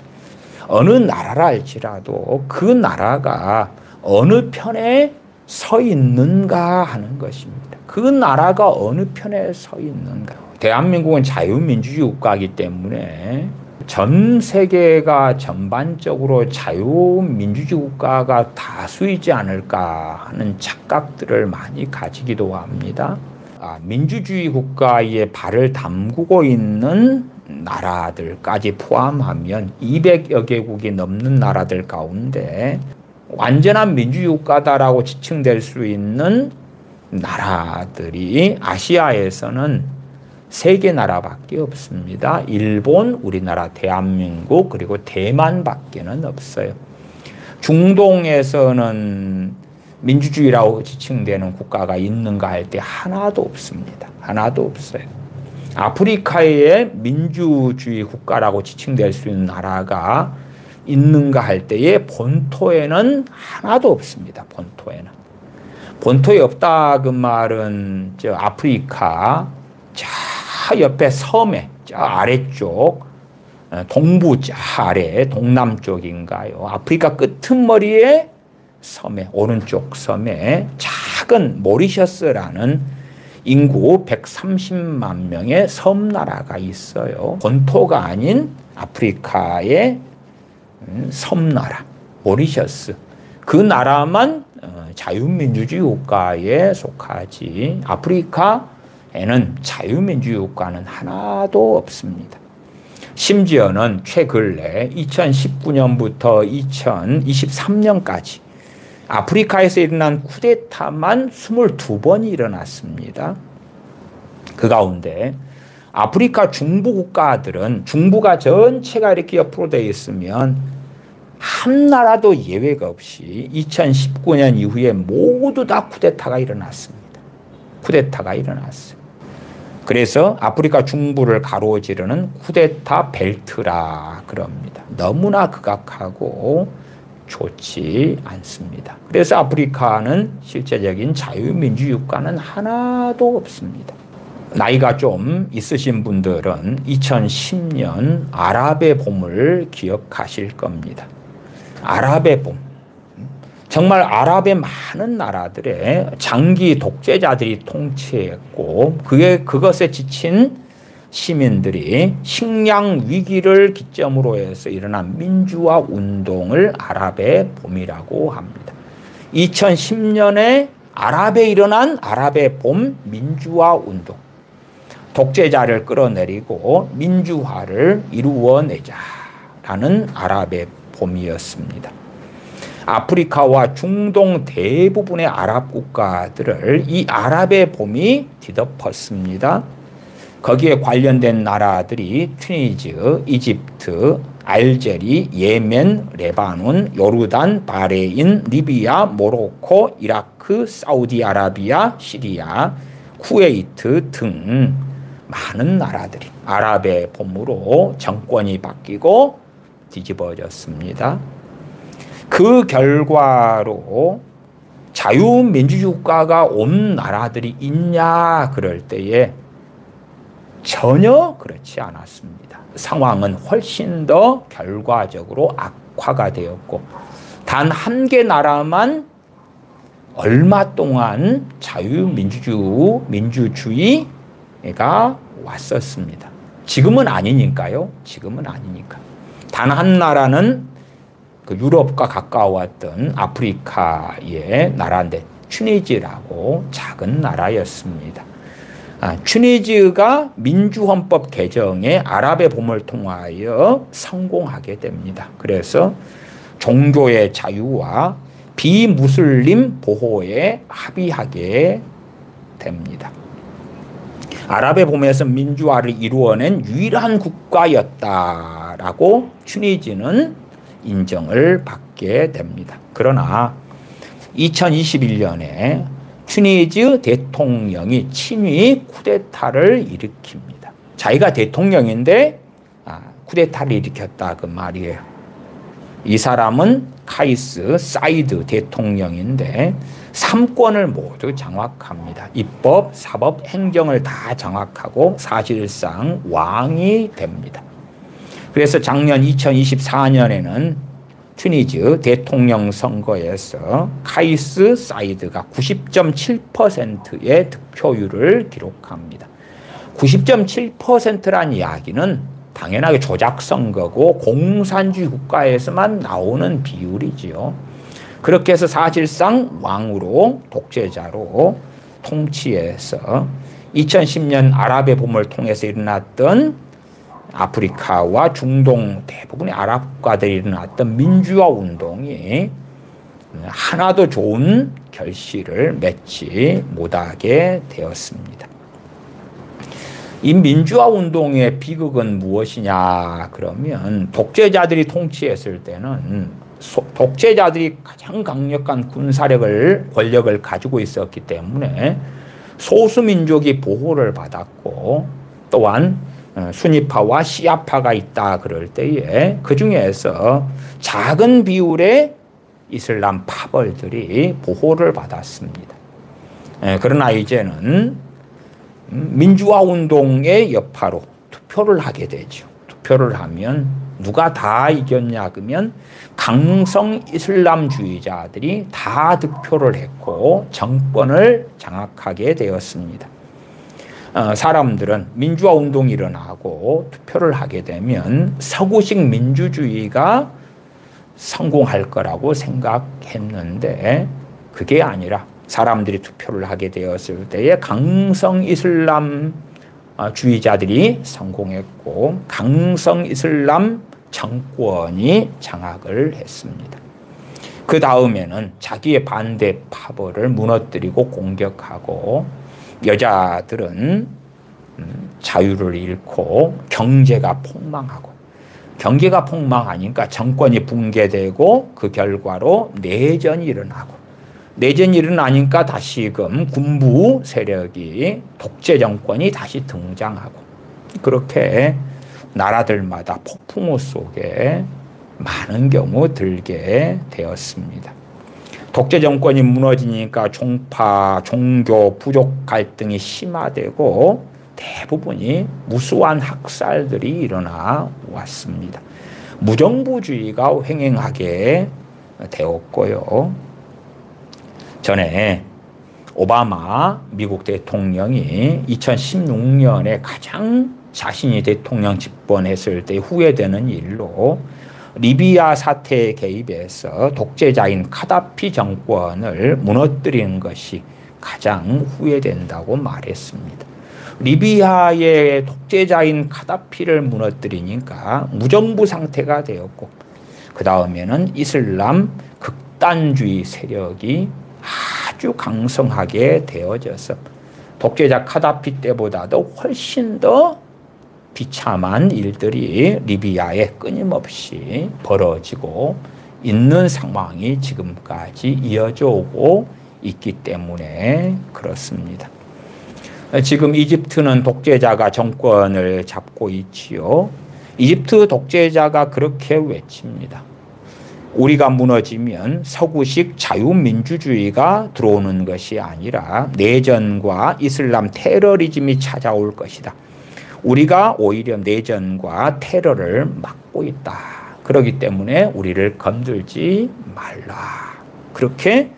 [SPEAKER 1] 어느 나라라 할지라도 그 나라가 어느 편에 서 있는가 하는 것입니다. 그 나라가 어느 편에 서 있는가. 대한민국은 자유민주주의 국가이기 때문에 전 세계가 전반적으로 자유민주주의 국가가 다수이지 않을까 하는 착각들을 많이 가지기도 합니다. 민주주의 국가에 발을 담그고 있는 나라들까지 포함하면 200여 개국이 넘는 나라들 가운데 완전한 민주주의 국가다라고 지칭될 수 있는 나라들이 아시아에서는 3개 나라밖에 없습니다. 일본, 우리나라, 대한민국, 그리고 대만밖에는 없어요. 중동에서는 민주주의라고 지칭되는 국가가 있는가 할 때 하나도 없습니다. 하나도 없어요. 아프리카에 민주주의 국가라고 지칭될 수 있는 나라가 있는가 할 때에 본토에는 하나도 없습니다. 본토에 없다 그 말은 저 아프리카 저 옆에 섬에 저 아래쪽 동부 저 아래 동남쪽인가요? 아프리카 끄트머리에 섬에 오른쪽 섬에 작은 모리셔스라는 인구 130만 명의 섬나라가 있어요. 본토가 아닌 아프리카의 섬나라 모리셔스. 그 나라만 자유민주주의 국가에 속하지 아프리카에는 자유민주주의 국가는 하나도 없습니다. 심지어는 최근래 2019년부터 2023년까지 아프리카에서 일어난 쿠데타만 22번이 일어났습니다. 그 가운데 아프리카 중부 국가들은 중부가 전체가 이렇게 옆으로 되어 있으면 한 나라도 예외가 없이 2019년 이후에 모두 다 쿠데타가 일어났습니다. 쿠데타가 일어났어요. 그래서 아프리카 중부를 가로지르는 쿠데타 벨트라 그럽니다. 너무나 극악하고 좋지 않습니다. 그래서 아프리카는 실제적인 자유민주주의 국가는 하나도 없습니다. 나이가 좀 있으신 분들은 2010년 아랍의 봄을 기억하실 겁니다. 아랍의 봄. 정말 아랍의 많은 나라들의 장기 독재자들이 통치했고 그것에 지친 시민들이 식량 위기를 기점으로 해서 일어난 민주화 운동을 아랍의 봄이라고 합니다. 2010년에 아랍에 일어난 아랍의 봄 민주화 운동. 독재자를 끌어내리고 민주화를 이루어내자라는 아랍의 봄이었습니다. 아프리카와 중동 대부분의 아랍 국가들을 이 아랍의 봄이 뒤덮었습니다. 거기에 관련된 나라들이 튀니지, 이집트, 알제리, 예멘, 레바논, 요르단, 바레인, 리비아, 모로코, 이라크, 사우디아라비아, 시리아, 쿠웨이트 등 많은 나라들이 아랍의 봄으로 정권이 바뀌고 뒤집어졌습니다. 그 결과로 자유민주주의 국가가 온 나라들이 있냐 그럴 때에 전혀 그렇지 않았습니다. 상황은 훨씬 더 결과적으로 악화가 되었고 단 한 개 나라만 얼마 동안 민주주의가 왔었습니다. 지금은 아니니까요. 지금은 아니니까. 단 한 나라는 그 유럽과 가까웠던 아프리카의 나라인데 튀니지라고 작은 나라였습니다. 튀니지가 민주헌법 개정에 아랍의 봄을 통하여 성공하게 됩니다. 그래서 종교의 자유와 비무슬림 보호에 합의하게 됩니다. 아랍의 봄에서 민주화를 이루어낸 유일한 국가였다라고 튀니지는 인정을 받게 됩니다. 그러나 2021년에 튀니지 대통령이 친위 쿠데타를 일으킵니다. 자기가 대통령인데 쿠데타를 일으켰다 그 말이에요. 이 사람은 카이스 사이드 대통령인데 3권을 모두 장악합니다. 입법, 사법, 행정을 다 장악하고 사실상 왕이 됩니다. 그래서 작년 2024년에는 튀니지 대통령 선거에서 카이스 사이드가 90.7%의 득표율을 기록합니다. 90.7%란 이야기는 당연하게 조작선거고 공산주의 국가에서만 나오는 비율이지요. 그렇게 해서 사실상 왕으로 독재자로 통치해서 2010년 아랍의 봄을 통해서 일어났던 아프리카와 중동 대부분의 아랍 국가들이 일어났던 민주화 운동이 하나도 좋은 결실을 맺지 못하게 되었습니다. 이 민주화 운동의 비극은 무엇이냐 그러면 독재자들이 통치했을 때는 독재자들이 가장 강력한 권력을 가지고 있었기 때문에 소수민족이 보호를 받았고 또한 수니파와 시아파가 있다 그럴 때에 그 중에서 작은 비율의 이슬람 파벌들이 보호를 받았습니다. 그러나 이제는 민주화 운동의 여파로 투표를 하게 되죠. 투표를 하면 누가 다 이겼냐 그러면 강성 이슬람주의자들이 다 득표를 했고 정권을 장악하게 되었습니다. 사람들은 민주화 운동이 일어나고 투표를 하게 되면 서구식 민주주의가 성공할 거라고 생각했는데 그게 아니라 사람들이 투표를 하게 되었을 때에 강성 이슬람 주의자들이 성공했고 강성 이슬람 정권이 장악을 했습니다. 그 다음에는 자기의 반대 파벌을 무너뜨리고 공격하고 여자들은 자유를 잃고 경제가 폭망하고 경제가 폭망하니까 정권이 붕괴되고 그 결과로 내전이 일어나고 내전이 일어나니까 다시금 군부 세력이 독재 정권이 다시 등장하고 그렇게 나라들마다 폭풍우 속에 많은 경우 들게 되었습니다. 독재 정권이 무너지니까 종파, 종교, 부족 갈등이 심화되고 대부분이 무수한 학살들이 일어나 왔습니다. 무정부주의가 횡행하게 되었고요. 전에 오바마 미국 대통령이 2016년에 가장 자신이 대통령 집권했을 때 후회되는 일로 리비아 사태에 개입해서 독재자인 카다피 정권을 무너뜨리는 것이 가장 후회된다고 말했습니다. 리비아의 독재자인 카다피를 무너뜨리니까 무정부 상태가 되었고 그 다음에는 이슬람 극단주의 세력이 아주 강성하게 되어져서 독재자 카다피 때보다도 훨씬 더 비참한 일들이 리비아에 끊임없이 벌어지고 있는 상황이 지금까지 이어져 오고 있기 때문에 그렇습니다. 지금 이집트는 독재자가 정권을 잡고 있지요. 이집트 독재자가 그렇게 외칩니다. 우리가 무너지면 서구식 자유민주주의가 들어오는 것이 아니라 내전과 이슬람 테러리즘이 찾아올 것이다. 우리가 오히려 내전과 테러를 막고 있다. 그렇기 때문에 우리를 건들지 말라. 그렇게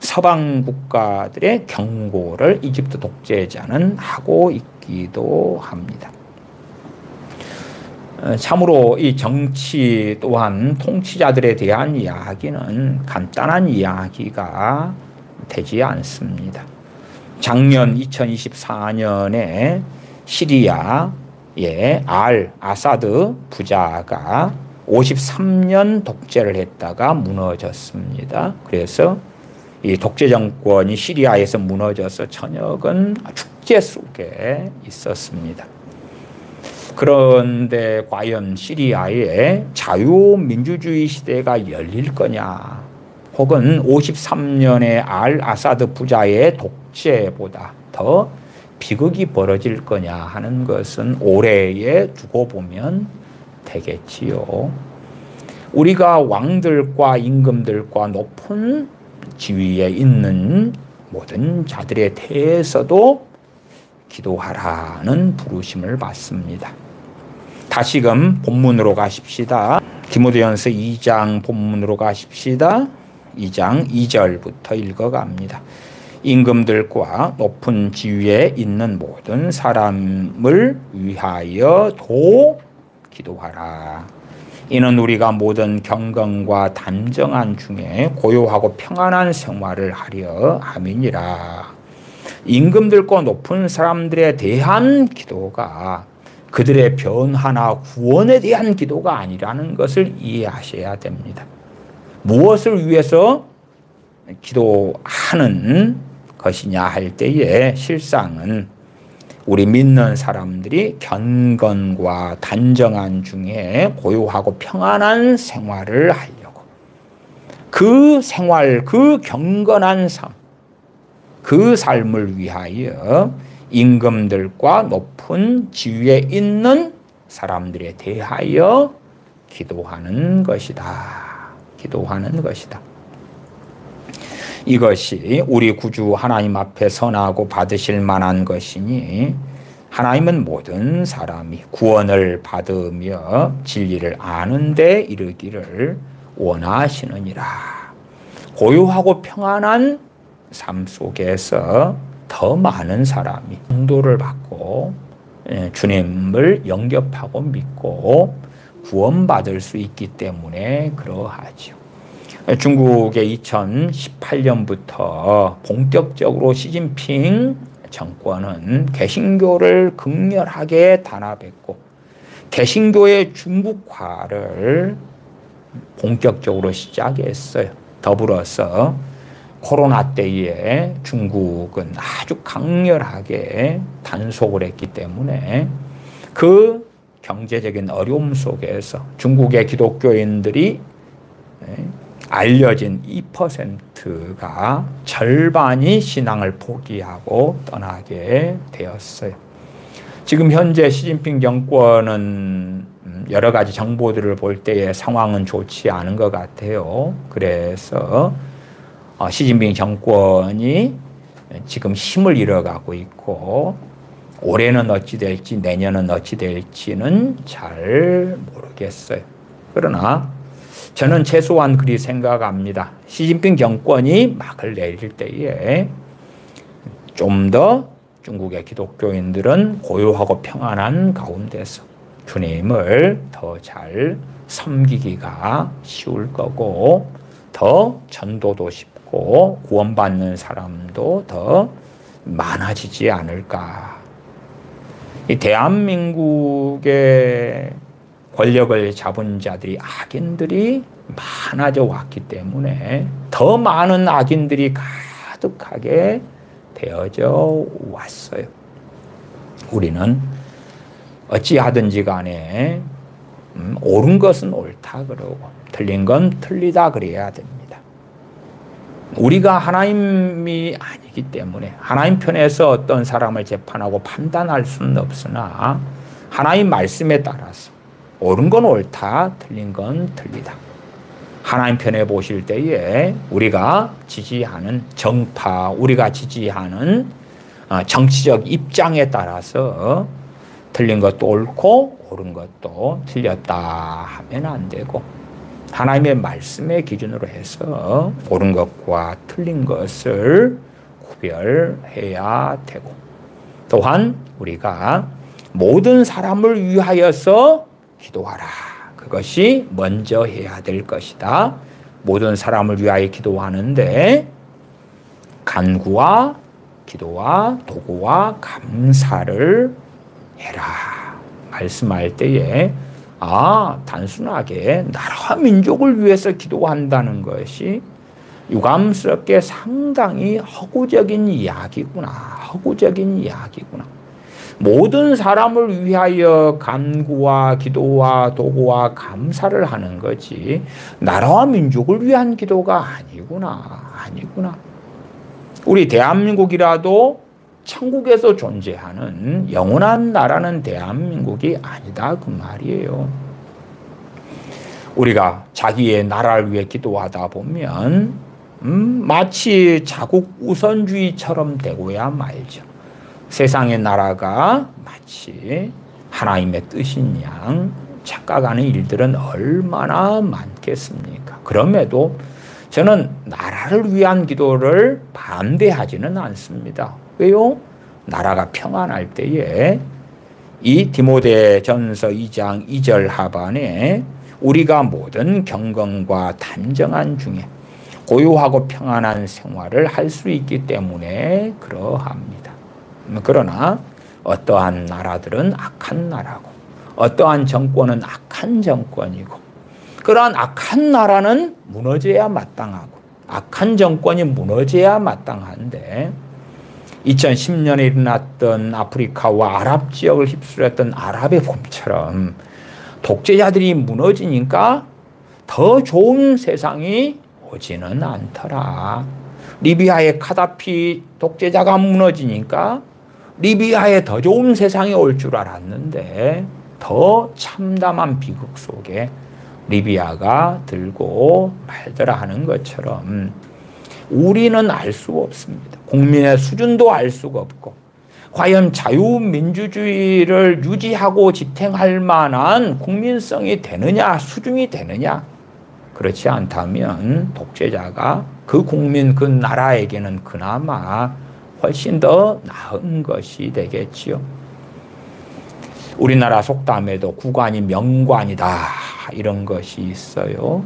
[SPEAKER 1] 서방 국가들의 경고를 이집트 독재자는 하고 있기도 합니다. 참으로 이 정치 또한 통치자들에 대한 이야기는 간단한 이야기가 되지 않습니다. 작년 2024년에 시리아의 알 아사드 부자가 53년 독재를 했다가 무너졌습니다. 그래서 이 독재 정권이 시리아에서 무너져서 저녁은 축제 속에 있었습니다. 그런데 과연 시리아의 자유민주주의 시대가 열릴 거냐 혹은 53년의 알 아사드 부자의 독재보다 더 비극이 벌어질 거냐 하는 것은 올해에 두고 보면 되겠지요. 우리가 왕들과 임금들과 높은 지위에 있는 모든 자들에 대해서도 기도하라는 부르심을 받습니다. 다시금 본문으로 가십시다. 디모데전서 2장 본문으로 가십시다. 2장 2절부터 읽어갑니다. 임금들과 높은 지위에 있는 모든 사람을 위하여도 기도하라. 이는 우리가 모든 경건과 단정한 중에 고요하고 평안한 생활을 하려 함이니라. 임금들과 높은 사람들에 대한 기도가 그들의 변화나 구원에 대한 기도가 아니라는 것을 이해하셔야 됩니다. 무엇을 위해서 기도하는 것이냐 할 때에 실상은 우리 믿는 사람들이 경건과 단정한 중에 고요하고 평안한 생활을 하려고, 그 생활, 그 경건한 삶, 그 삶을 위하여 임금들과 높은 지위에 있는 사람들에 대하여 기도하는 것이다. 기도하는 것이다. 이것이 우리 구주 하나님 앞에 선하고 받으실 만한 것이니 하나님은 모든 사람이 구원을 받으며 진리를 아는 데 이르기를 원하시느니라. 고요하고 평안한 삶 속에서 더 많은 사람이 인도를 받고 주님을 영접하고 믿고 구원받을 수 있기 때문에 그러하죠. 중국의 2018년부터 본격적으로 시진핑 정권은 개신교를 극렬하게 단합했고 개신교의 중국화를 본격적으로 시작했어요. 더불어서 코로나 때에 중국은 아주 강렬하게 단속을 했기 때문에 그 경제적인 어려움 속에서 중국의 기독교인들이 알려진 2%가 절반이 신앙을 포기하고 떠나게 되었어요. 지금 현재 시진핑 정권은 여러 가지 정보들을 볼 때의 상황은 좋지 않은 것 같아요. 그래서 시진핑 정권이 지금 힘을 잃어가고 있고 올해는 어찌 될지 내년은 어찌 될지는 잘 모르겠어요. 그러나 저는 최소한 그리 생각합니다. 시진핑 정권이 막을 내릴 때에 좀 더 중국의 기독교인들은 고요하고 평안한 가운데서 주님을 더 잘 섬기기가 쉬울 거고 더 전도도 쉽고 구원받는 사람도 더 많아지지 않을까. 이 대한민국의 권력을 잡은 자들이 악인들이 많아져 왔기 때문에 더 많은 악인들이 가득하게 되어져 왔어요. 우리는 어찌하든지 간에 옳은 것은 옳다 그러고 틀린 건 틀리다 그래야 됩니다. 우리가 하나님이 아니기 때문에 하나님 편에서 어떤 사람을 재판하고 판단할 수는 없으나 하나님 말씀에 따라서 옳은 건 옳다, 틀린 건 틀리다. 하나님 편에 보실 때에 우리가 지지하는 정파, 우리가 지지하는 정치적 입장에 따라서 틀린 것도 옳고 옳은 것도 틀렸다 하면 안 되고 하나님의 말씀의 기준으로 해서 옳은 것과 틀린 것을 구별해야 되고 또한 우리가 모든 사람을 위하여서 기도하라. 그것이 먼저 해야 될 것이다. 모든 사람을 위하여 기도하는데 간구와 기도와 도구와 감사를 해라. 말씀할 때에 단순하게 나라와 민족을 위해서 기도한다는 것이 유감스럽게 상당히 허구적인 이야기구나. 허구적인 이야기구나. 모든 사람을 위하여 간구와 기도와 도구와 감사를 하는 거지 나라와 민족을 위한 기도가 아니구나. 우리 대한민국이라도 천국에서 존재하는 영원한 나라는 대한민국이 아니다 그 말이에요. 우리가 자기의 나라를 위해 기도하다 보면 마치 자국 우선주의처럼 되고야 말죠. 세상의 나라가 마치 하나님의 뜻인 양 착각하는 일들은 얼마나 많겠습니까? 그럼에도 저는 나라를 위한 기도를 반대하지는 않습니다. 왜요? 나라가 평안할 때에 이 디모데전서 2장 2절 하반에 우리가 모든 경건과 단정한 중에 고요하고 평안한 생활을 할 수 있기 때문에 그러합니다. 그러나 어떠한 나라들은 악한 나라고 어떠한 정권은 악한 정권이고 그러한 악한 나라는 무너져야 마땅하고 악한 정권이 무너져야 마땅한데 2010년에 일어났던 아프리카와 아랍 지역을 휩쓸었던 아랍의 봄처럼 독재자들이 무너지니까 더 좋은 세상이 오지는 않더라. 리비아의 카다피 독재자가 무너지니까 리비아에 더 좋은 세상이 올 줄 알았는데 더 참담한 비극 속에 리비아가 들고 말더라 하는 것처럼 우리는 알 수 없습니다. 국민의 수준도 알 수가 없고 과연 자유민주주의를 유지하고 지탱할 만한 국민성이 되느냐 수준이 되느냐 그렇지 않다면 독재자가 그 국민 그 나라에게는 그나마 훨씬 더 나은 것이 되겠지요. 우리나라 속담에도 국관이 명관이다 이런 것이 있어요.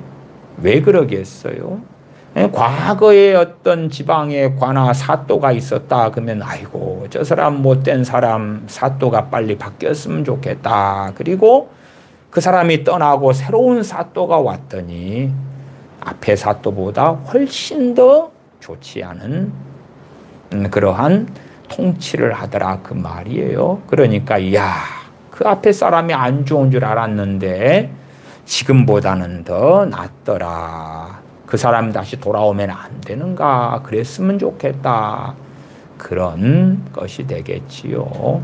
[SPEAKER 1] 왜 그러겠어요? 과거에 어떤 지방에 관아 사또가 있었다 그러면 아이고 저 사람 못된 사람 사또가 빨리 바뀌었으면 좋겠다. 그리고 그 사람이 떠나고 새로운 사또가 왔더니 앞에 사또보다 훨씬 더 좋지 않은 그러한 통치를 하더라 그 말이에요. 그러니까 야, 그 앞에 사람이 안 좋은 줄 알았는데 지금보다는 더 낫더라. 그 사람 다시 돌아오면 안 되는가? 그랬으면 좋겠다. 그런 것이 되겠지요.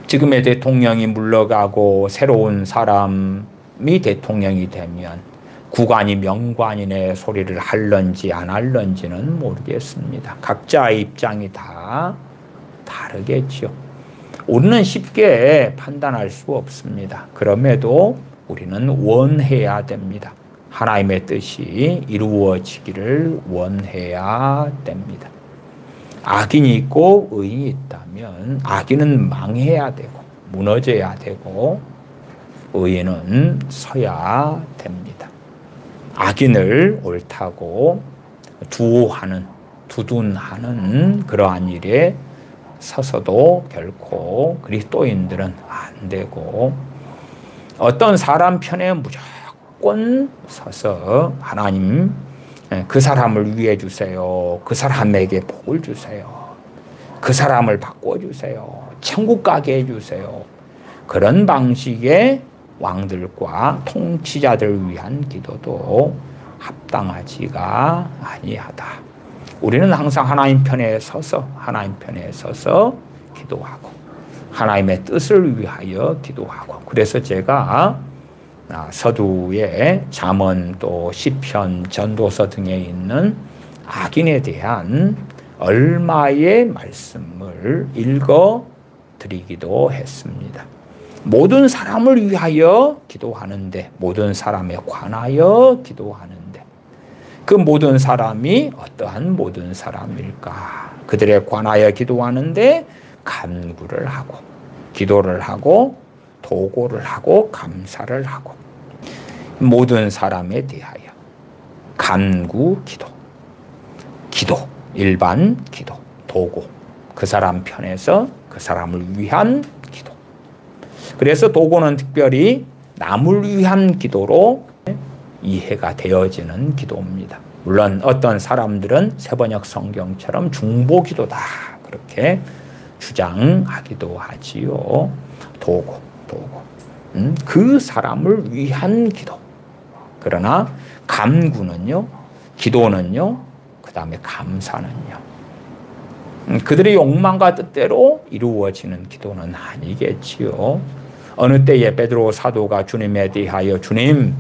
[SPEAKER 1] 지금의 대통령이 물러가고 새로운 사람이 대통령이 되면 국관이 명관이네 소리를 할런지 안 할런지는 모르겠습니다. 각자의 입장이 다 다르겠죠. 우리는 쉽게 판단할 수 없습니다. 그럼에도 우리는 원해야 됩니다. 하나님의 뜻이 이루어지기를 원해야 됩니다. 악인이 있고 의인이 있다면 악인은 망해야 되고 무너져야 되고 의인은 서야 됩니다. 악인을 옳다고 두둔하는 그러한 일에 서서도 결코 그리스도인들은 안 되고 어떤 사람 편에 무조건 서서 하나님 그 사람을 위해 주세요. 그 사람에게 복을 주세요. 그 사람을 바꿔주세요. 천국 가게 해주세요. 그런 방식의 왕들과 통치자들을 위한 기도도 합당하지가 아니하다. 우리는 항상 하나님 편에 서서 기도하고 하나님의 뜻을 위하여 기도하고 그래서 제가 서두에 잠언 또 시편 전도서 등에 있는 악인에 대한 얼마의 말씀을 읽어 드리기도 했습니다. 모든 사람을 위하여 기도하는데 모든 사람에 관하여 기도하는데 그 모든 사람이 어떠한 모든 사람일까? 그들에 관하여 기도하는데 간구를 하고 기도를 하고 도고를 하고 감사를 하고 모든 사람에 대하여 간구 기도 일반 기도 도고 그 사람 편에서 그 사람을 위한 기도. 그래서 도고는 특별히 남을 위한 기도로 이해가 되어지는 기도입니다. 물론 어떤 사람들은 세번역 성경처럼 중보기도다 그렇게 주장하기도 하지요. 도고 그 사람을 위한 기도. 그러나 간구는요, 기도는요, 그 다음에 감사는요. 그들의 욕망과 뜻대로 이루어지는 기도는 아니겠지요. 어느 때에 베드로 사도가 주님에 대하여 주님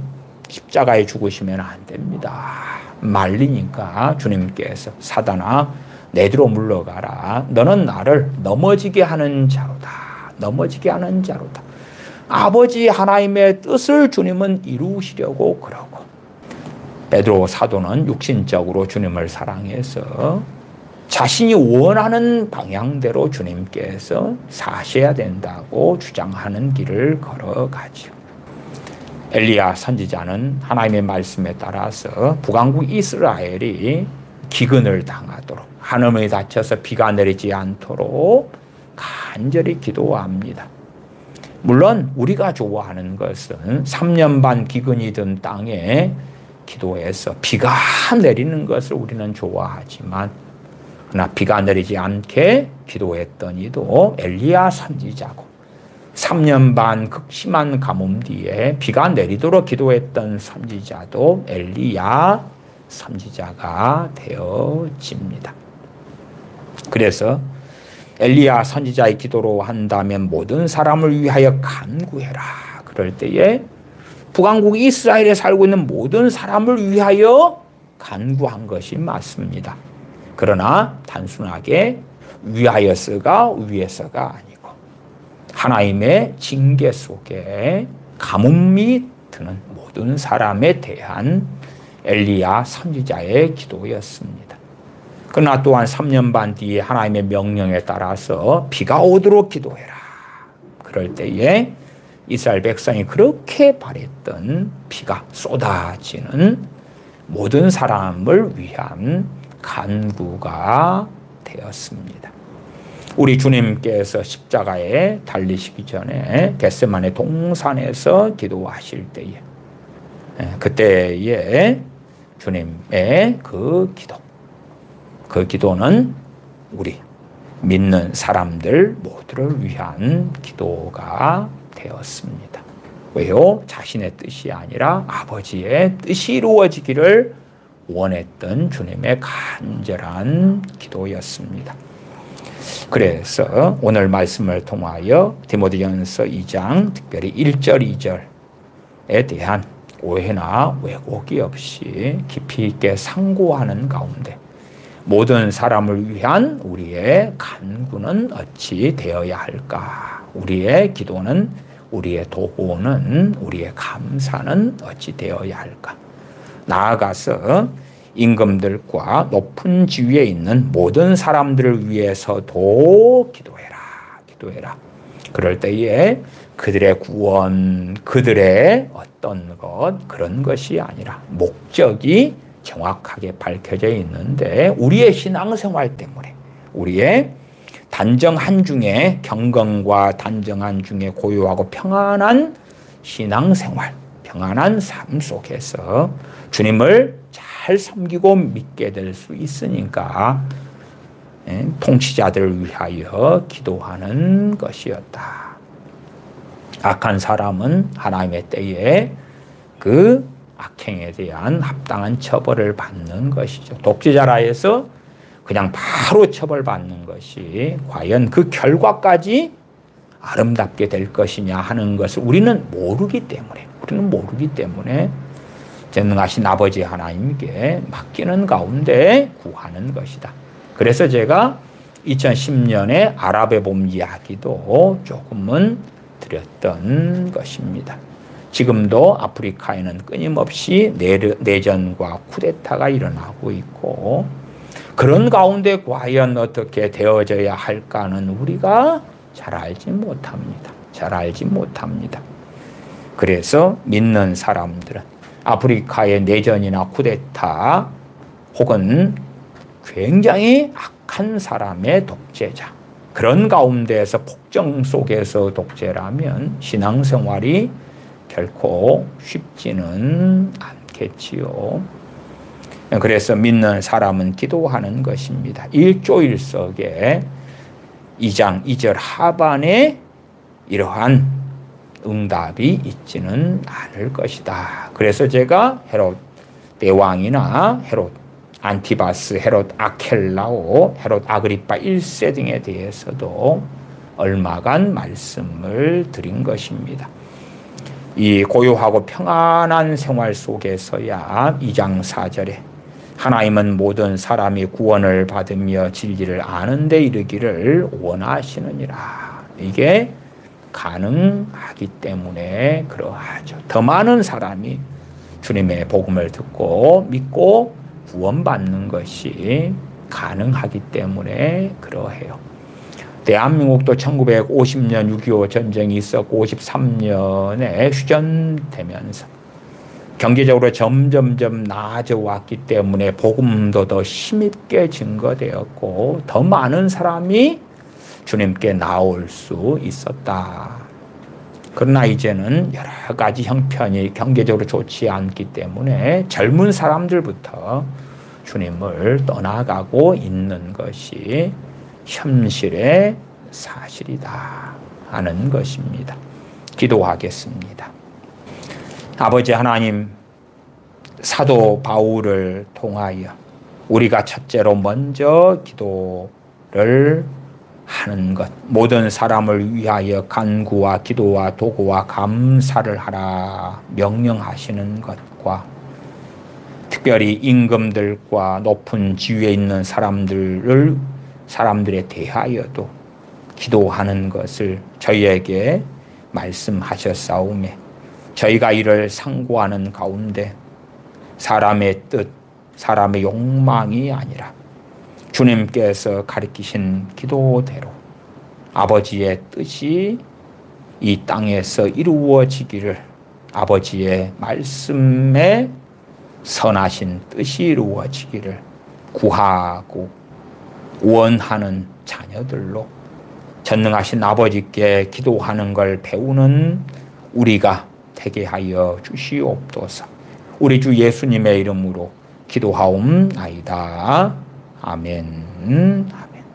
[SPEAKER 1] 십자가에 죽으시면 안 됩니다. 말리니까 주님께서 사단아 내 뒤로 물러가라. 너는 나를 넘어지게 하는 자로다. 넘어지게 하는 자로다. 아버지 하나님의 뜻을 주님은 이루시려고 그러고 베드로 사도는 육신적으로 주님을 사랑해서 자신이 원하는 방향대로 주님께서 사셔야 된다고 주장하는 길을 걸어가죠. 엘리야 선지자는 하나님의 말씀에 따라서 북왕국 이스라엘이 기근을 당하도록 하늘이 닫혀서 비가 내리지 않도록 간절히 기도합니다. 물론 우리가 좋아하는 것은 3년 반 기근이 든 땅에 기도해서 비가 내리는 것을 우리는 좋아하지만 그러나 비가 내리지 않게 기도했더니도 엘리야 선지자고 3년 반 극심한 가뭄 뒤에 비가 내리도록 기도했던 선지자도 엘리야 선지자가 되어집니다. 그래서 엘리야 선지자의 기도로 한다면 모든 사람을 위하여 간구해라. 그럴 때에 북왕국 이스라엘에 살고 있는 모든 사람을 위하여 간구한 것이 맞습니다. 그러나 단순하게 위하여서가 위에서가 아니고 하나님의 징계 속에 가뭄이 드는 모든 사람에 대한 엘리야 선지자의 기도였습니다. 그러나 또한 3년 반 뒤에 하나님의 명령에 따라서 비가 오도록 기도해라. 그럴 때에 이스라엘 백성이 그렇게 바랬던 비가 쏟아지는 모든 사람을 위한 간구가 되었습니다. 우리 주님께서 십자가에 달리시기 전에 겟세마네 동산에서 기도하실 때에 그때에 주님의 그 기도는 우리 믿는 사람들 모두를 위한 기도가 되었습니다. 왜요? 자신의 뜻이 아니라 아버지의 뜻이 이루어지기를 원했던 주님의 간절한 기도였습니다. 그래서 오늘 말씀을 통하여 디모데전서 2장 특별히 1절 2절에 대한 오해나 왜곡이 없이 깊이 있게 상고하는 가운데 모든 사람을 위한 우리의 간구는 어찌 되어야 할까? 우리의 기도는, 우리의 도구는, 우리의 감사는 어찌 되어야 할까? 나아가서 임금들과 높은 지위에 있는 모든 사람들을 위해서도 기도해라. 그럴 때에 그들의 구원, 그들의 어떤 것, 그런 것이 아니라 목적이 정확하게 밝혀져 있는데 우리의 신앙생활 때문에 우리의 단정한 중에 경건과 단정한 중에 고요하고 평안한 신앙생활, 평안한 삶 속에서 주님을 잘 섬기고 믿게 될 수 있으니까 통치자들을 위하여 기도하는 것이었다. 악한 사람은 하나님의 때에 그 악행에 대한 합당한 처벌을 받는 것이죠. 독재자라 해서 그냥 바로 처벌받는 것이 과연 그 결과까지 아름답게 될 것이냐 하는 것을 우리는 모르기 때문에 전능하신 아버지 하나님께 맡기는 가운데 구하는 것이다. 그래서 제가 2010년에 아랍의 봄 이야기도 조금은 드렸던 것입니다. 지금도 아프리카에는 끊임없이 내전과 쿠데타가 일어나고 있고 그런 가운데 과연 어떻게 되어져야 할까는 우리가 잘 알지 못합니다. 그래서 믿는 사람들은 아프리카의 내전이나 쿠데타 혹은 굉장히 악한 사람의 독재자 그런 가운데에서 폭정 속에서 독재라면 신앙생활이 결코 쉽지는 않겠지요. 그래서 믿는 사람은 기도하는 것입니다. 1조 1석의 2장 2절 하반에 이러한 응답이 있지는 않을 것이다. 그래서 제가 헤롯 대왕이나 헤롯 안티바스, 헤롯 아켈라오, 헤롯 아그리파 1세 등에 대해서도 얼마간 말씀을 드린 것입니다. 이 고요하고 평안한 생활 속에서야 2장 4절에 하나님은 모든 사람이 구원을 받으며 진리를 아는 데 이르기를 원하시느니라. 이게 가능하기 때문에 그러하죠. 더 많은 사람이 주님의 복음을 듣고 믿고 구원받는 것이 가능하기 때문에 그러해요. 대한민국도 1950년 6.25 전쟁이 있었고 53년에 휴전되면서 경제적으로 점점점 나아져 왔기 때문에 복음도 더 힘있게 증거되었고 더 많은 사람이 주님께 나올 수 있었다. 그러나 이제는 여러 가지 형편이 경제적으로 좋지 않기 때문에 젊은 사람들부터 주님을 떠나가고 있는 것이 현실의 사실이다 하는 것입니다. 기도하겠습니다. 아버지 하나님, 사도 바울을 통하여 우리가 첫째로 먼저 기도를 하는 것, 모든 사람을 위하여 간구와 기도와 도구와 감사를 하라 명령하시는 것과 특별히 임금들과 높은 지위에 있는 사람들에 대하여도 기도하는 것을 저희에게 말씀하셨사오매 저희가 이를 상고하는 가운데 사람의 뜻, 사람의 욕망이 아니라 주님께서 가르치신 기도대로 아버지의 뜻이 이 땅에서 이루어지기를 아버지의 말씀에 선하신 뜻이 이루어지기를 구하고 원하는 자녀들로 전능하신 아버지께 기도하는 걸 배우는 우리가 되게 하여 주시옵소서. 우리 주 예수님의 이름으로 기도하옵나이다. 아멘.